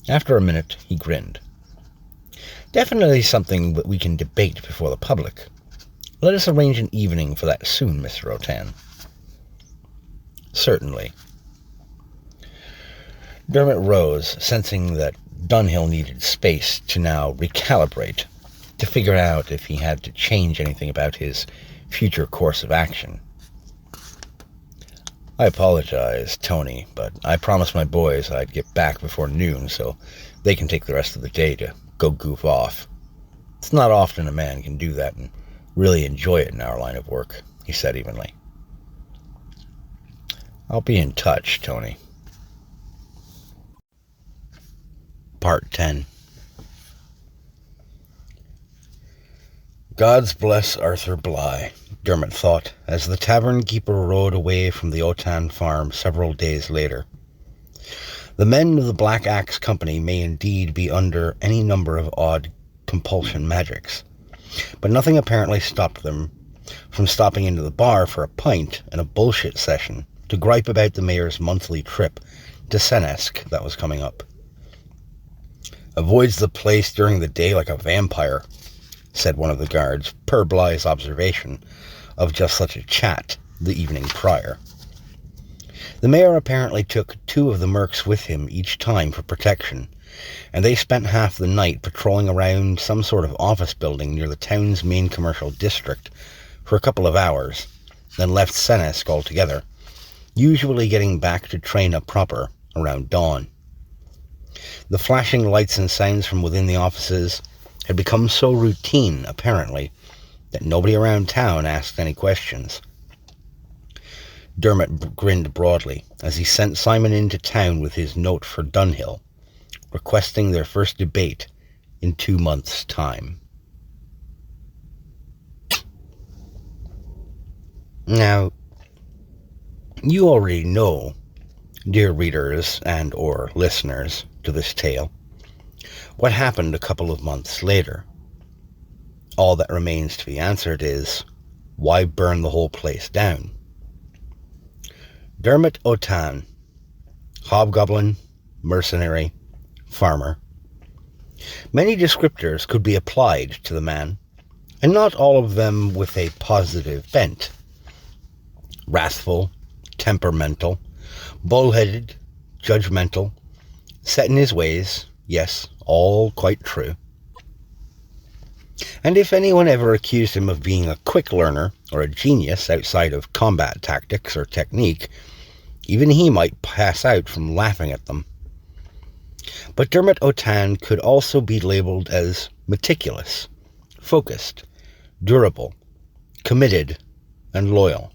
After a minute, he grinned. Definitely something that we can debate before the public. Let us arrange an evening for that soon, Mr. O'Tan. Certainly. Dermot rose, sensing that Dunhill needed space to now recalibrate, to figure out if he had to change anything about his future course of action. I apologize, Tony, but I promised my boys I'd get back before noon so they can take the rest of the day to go goof off. It's not often a man can do that and really enjoy it in our line of work, he said evenly. I'll be in touch, Tony. Part 10. God's bless Arthur Bligh, Dermot thought, as the tavern keeper rode away from the O'Tan farm several days later. The men of the Black Axe Company may indeed be under any number of odd compulsion magics, but nothing apparently stopped them from stopping into the bar for a pint and a bullshit session to gripe about the mayor's monthly trip to Senesk that was coming up. Avoids the place during the day like a vampire, said one of the guards, per Bligh's observation of just such a chat the evening prior. The mayor apparently took 2 of the mercs with him each time for protection, and they spent half the night patrolling around some sort of office building near the town's main commercial district for a couple of hours, then left Senesk altogether, usually getting back to Traina proper around dawn. The flashing lights and sounds from within the offices had become so routine, apparently, that nobody around town asked any questions. Dermot grinned broadly as he sent Simon into town with his note for Dunhill, requesting their first debate in 2 months' time. Now, you already know, dear readers and or listeners to this tale, what happened a couple of months later. All that remains to be answered is, why burn the whole place down? Dermot O'Tan, hobgoblin, mercenary, farmer. Many descriptors could be applied to the man, and not all of them with a positive bent. Wrathful, temperamental, bullheaded, judgmental, set in his ways. Yes, all quite true. And if anyone ever accused him of being a quick learner or a genius outside of combat tactics or technique, even he might pass out from laughing at them. But Dermot O'Tan could also be labelled as meticulous, focused, durable, committed, and loyal.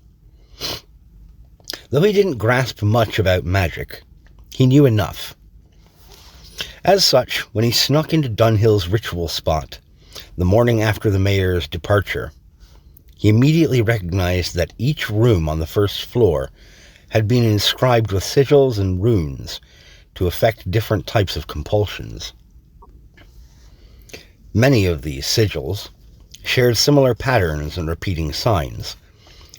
Though he didn't grasp much about magic, he knew enough. As such, when he snuck into Dunhill's ritual spot, the morning after the mayor's departure, he immediately recognized that each room on the first floor had been inscribed with sigils and runes to affect different types of compulsions. Many of these sigils shared similar patterns and repeating signs,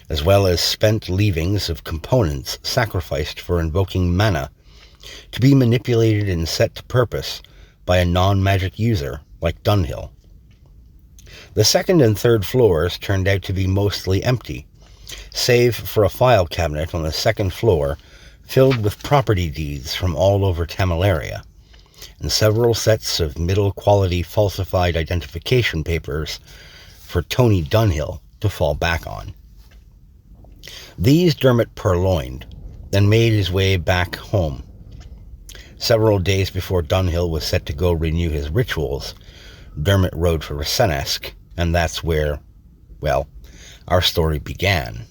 as well as spent leavings of components sacrificed for invoking mana to be manipulated and set to purpose by a non-magic user like Dunhill. The second and third floors turned out to be mostly empty, save for a file cabinet on the second floor filled with property deeds from all over Tamalaria, and several sets of middle-quality falsified identification papers for Tony Dunhill to fall back on. These Dermot purloined, then made his way back home. Several days before Dunhill was set to go renew his rituals, Dermot rode for Resenesk, and that's where, well, our story began.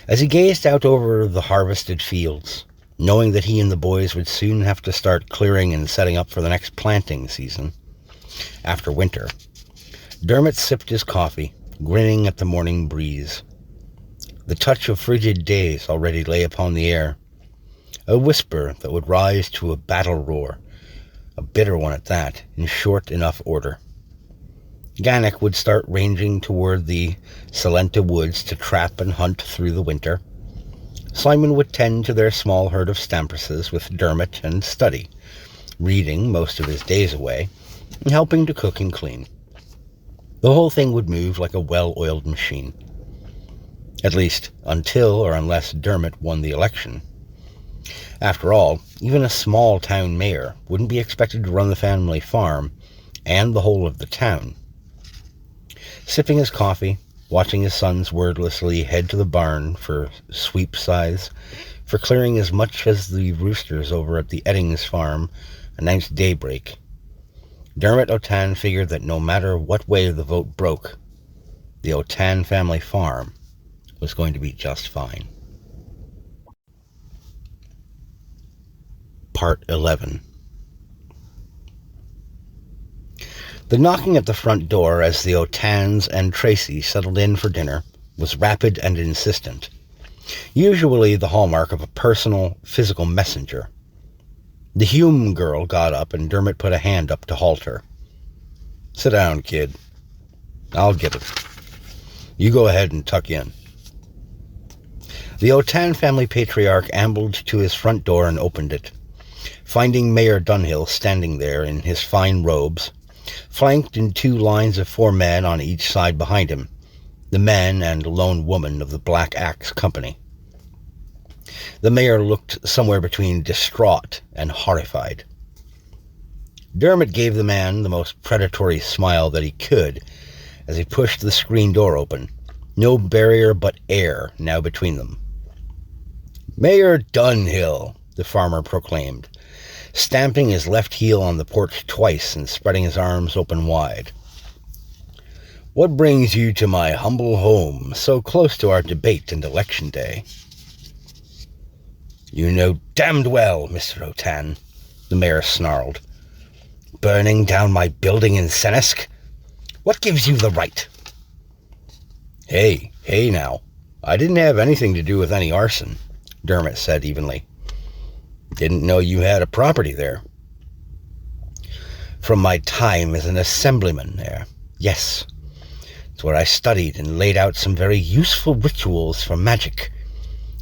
As he gazed out over the harvested fields, knowing that he and the boys would soon have to start clearing and setting up for the next planting season, after winter, Dermot sipped his coffee, grinning at the morning breeze. The touch of frigid days already lay upon the air, a whisper that would rise to a battle roar, a bitter one at that, in short enough order. Gannick would start ranging toward the Salenta woods to trap and hunt through the winter. Simon would tend to their small herd of stampresses with Dermot and study, reading most of his days away, and helping to cook and clean. The whole thing would move like a well-oiled machine. At least until or unless Dermot won the election. After all, even a small-town mayor wouldn't be expected to run the family farm and the whole of the town. Sipping his coffee, watching his sons wordlessly head to the barn for sweep size, for clearing as much as the roosters over at the Eddings farm announced daybreak, Dermot O'Tan figured that no matter what way the vote broke, the O'Tan family farm was going to be just fine. Part 11. The knocking at the front door as the O'Tans and Tracy settled in for dinner was rapid and insistent, usually the hallmark of a personal, physical messenger. The Hume girl got up and Dermot put a hand up to halt her. "Sit down, kid. I'll get it. You go ahead and tuck in." The O'Tan family patriarch ambled to his front door and opened it, finding Mayor Dunhill standing there in his fine robes, flanked in 2 lines of 4 men on each side behind him, the men and lone woman of the Black Axe Company. The mayor looked somewhere between distraught and horrified. Dermot gave the man the most predatory smile that he could as he pushed the screen door open, no barrier but air now between them. "Mayor Dunhill," the farmer proclaimed, stamping his left heel on the porch twice and spreading his arms open wide. "What brings you to my humble home so close to our debate and election day?" "You know damned well, Mr. O'Tan," the mayor snarled. "Burning down my building in Senesk? What gives you the right?" Hey now. I didn't have anything to do with any arson," Dermot said evenly. "Didn't know you had a property there." "From my time as an assemblyman there, yes. It's where I studied and laid out some very useful rituals for magic.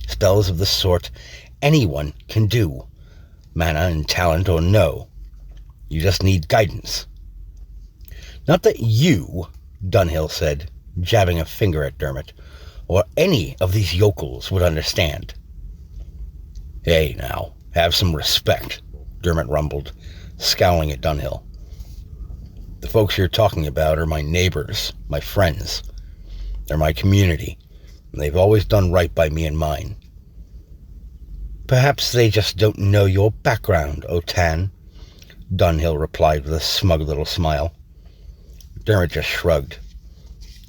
Spells of the sort anyone can do, mana and talent or no. You just need guidance." "Not that you," Dunhill said, jabbing a finger at Dermot, or any of these yokels would understand. Hey, now, have some respect, Dermot rumbled, scowling at Dunhill. The folks you're talking about are my neighbors, my friends. They're my community, and they've always done right by me and mine. Perhaps they just don't know your background, O'Tan, Dunhill replied with a smug little smile. Dermot just shrugged.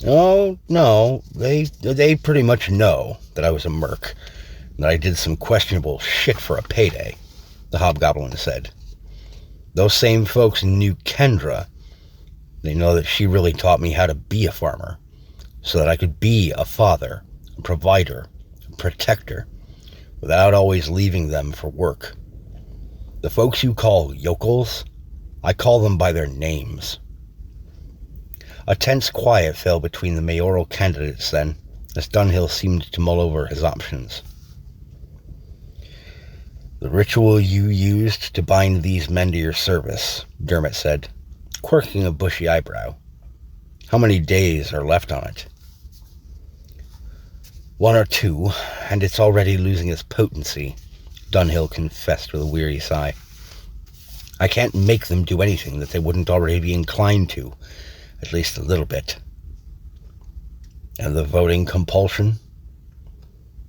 Oh, no, they pretty much know that I was a merc, and that I did some questionable shit for a payday, the hobgoblin said. Those same folks knew Kendra. They know that she really taught me how to be a farmer, so that I could be a father, a provider, a protector, without always leaving them for work. The folks you call yokels, I call them by their names. A tense quiet fell between the mayoral candidates then, as Dunhill seemed to mull over his options. The ritual you used to bind these men to your service, Dermot said, quirking a bushy eyebrow. How many days are left on it? 1 or 2, and it's already losing its potency, Dunhill confessed with a weary sigh. I can't make them do anything that they wouldn't already be inclined to, at least a little bit. And the voting compulsion?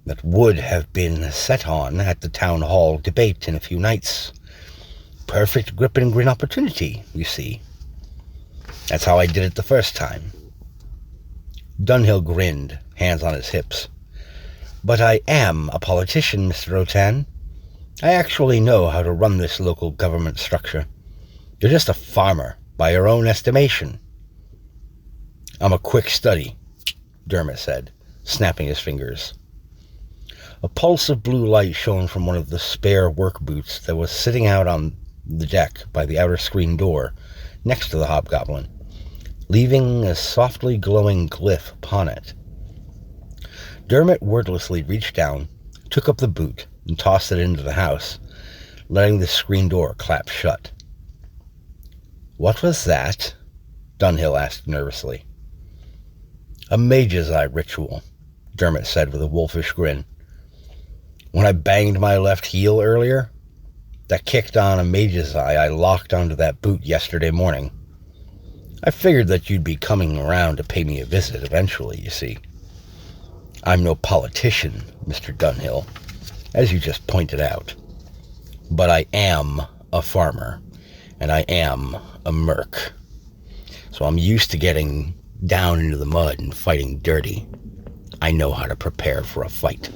That would have been set on at the town hall debate in a few nights. Perfect grip and grin opportunity, you see. That's how I did it the first time. Dunhill grinned, hands on his hips. But I am a politician, Mr. O'Tan. I actually know how to run this local government structure. You're just a farmer, by your own estimation. I'm a quick study, Dermot said, snapping his fingers. A pulse of blue light shone from one of the spare work boots that was sitting out on the deck by the outer screen door, next to the hobgoblin, leaving a softly glowing glyph upon it. Dermot wordlessly reached down, took up the boot, and tossed it into the house, letting the screen door clap shut. What was that? Dunhill asked nervously. A mage's eye ritual, Dermot said with a wolfish grin. When I banged my left heel earlier, that kicked on a mage's eye I locked onto that boot yesterday morning. I figured that you'd be coming around to pay me a visit eventually, you see. I'm no politician, Mr. Dunhill, as you just pointed out. But I am a farmer, and I am a merc. So I'm used to getting down into the mud and fighting dirty. I know how to prepare for a fight.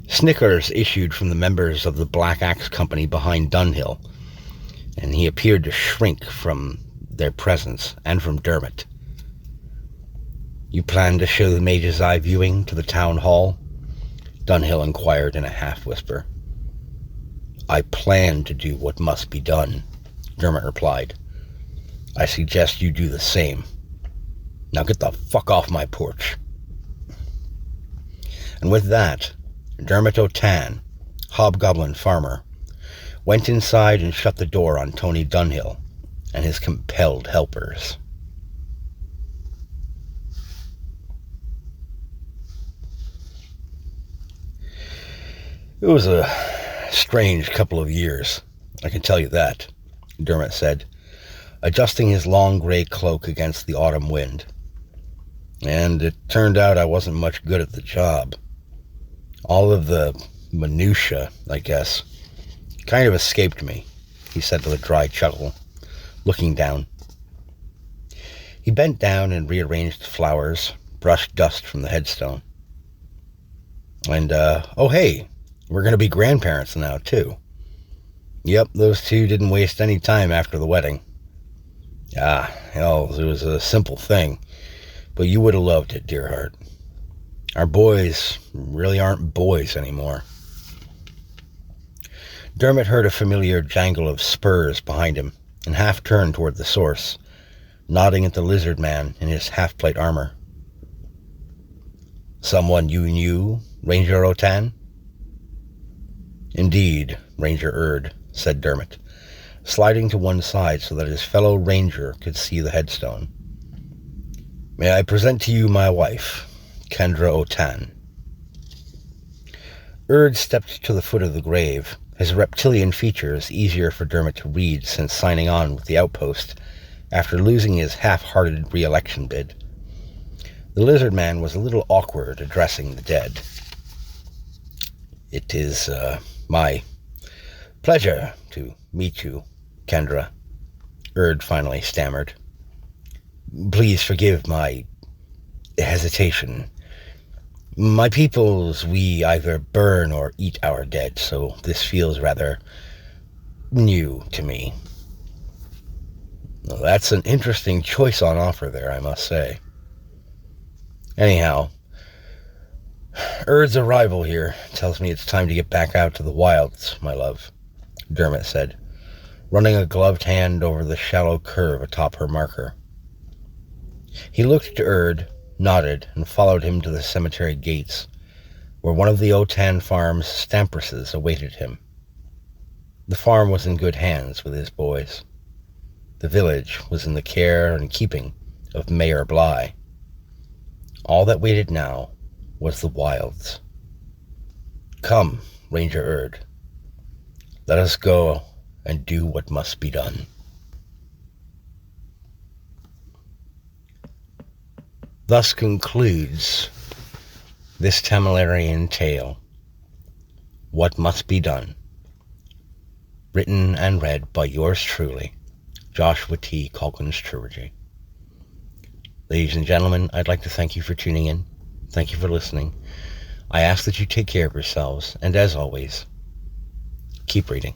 Snickers issued from the members of the Black Axe Company behind Dunhill, and he appeared to shrink from their presence and from Dermot. You plan to show the Mage's Eye viewing to the town hall? Dunhill inquired in a half-whisper. I plan to do what must be done, Dermot replied. I suggest you do the same. Now get the fuck off my porch. And with that, Dermot O'Tan, hobgoblin farmer, went inside and shut the door on Tony Dunhill and his compelled helpers. It was a strange couple of years, I can tell you that, Dermot said, adjusting his long gray cloak against the autumn wind. And it turned out I wasn't much good at the job. All of the minutiae, I guess, kind of escaped me, he said with a dry chuckle, looking down. He bent down and rearranged the flowers, brushed dust from the headstone. And, oh hey, we're going to be grandparents now, too. Yep, those two didn't waste any time after the wedding. Hell, it was a simple thing, but you would have loved it, dear heart. Our boys really aren't boys anymore. Dermot heard a familiar jangle of spurs behind him and half turned toward the source, nodding at the lizard man in his half-plate armor. Someone you knew, Ranger O'Tan? Indeed, Ranger Erd, said Dermot, sliding to one side so that his fellow ranger could see the headstone. May I present to you my wife, Kendra O'Tan. Erd stepped to the foot of the grave, his reptilian features easier for Dermot to read since signing on with the outpost after losing his half-hearted re-election bid. The lizard man was a little awkward addressing the dead. It is my pleasure to meet you, Kendra, Erd finally stammered. Please forgive my hesitation. My peoples, we either burn or eat our dead, so this feels rather new to me. Well, that's an interesting choice on offer there, I must say. Anyhow, Erd's arrival here tells me it's time to get back out to the wilds, my love, Dermot said, running a gloved hand over the shallow curve atop her marker. He looked to Erd, nodded, and followed him to the cemetery gates, where one of the O'Tan farm's stampresses awaited him. The farm was in good hands with his boys. The village was in the care and keeping of Mayor Bly. All that waited now was the wilds. Come, Ranger Erd. Let us go and do what must be done. Thus concludes this Tamalarian tale, What Must Be Done, written and read by yours truly, Joshua T. Calkins-Treworgy. Ladies and gentlemen, I'd like to thank you for tuning in. Thank you for listening. I ask that you take care of yourselves, and as always, keep reading.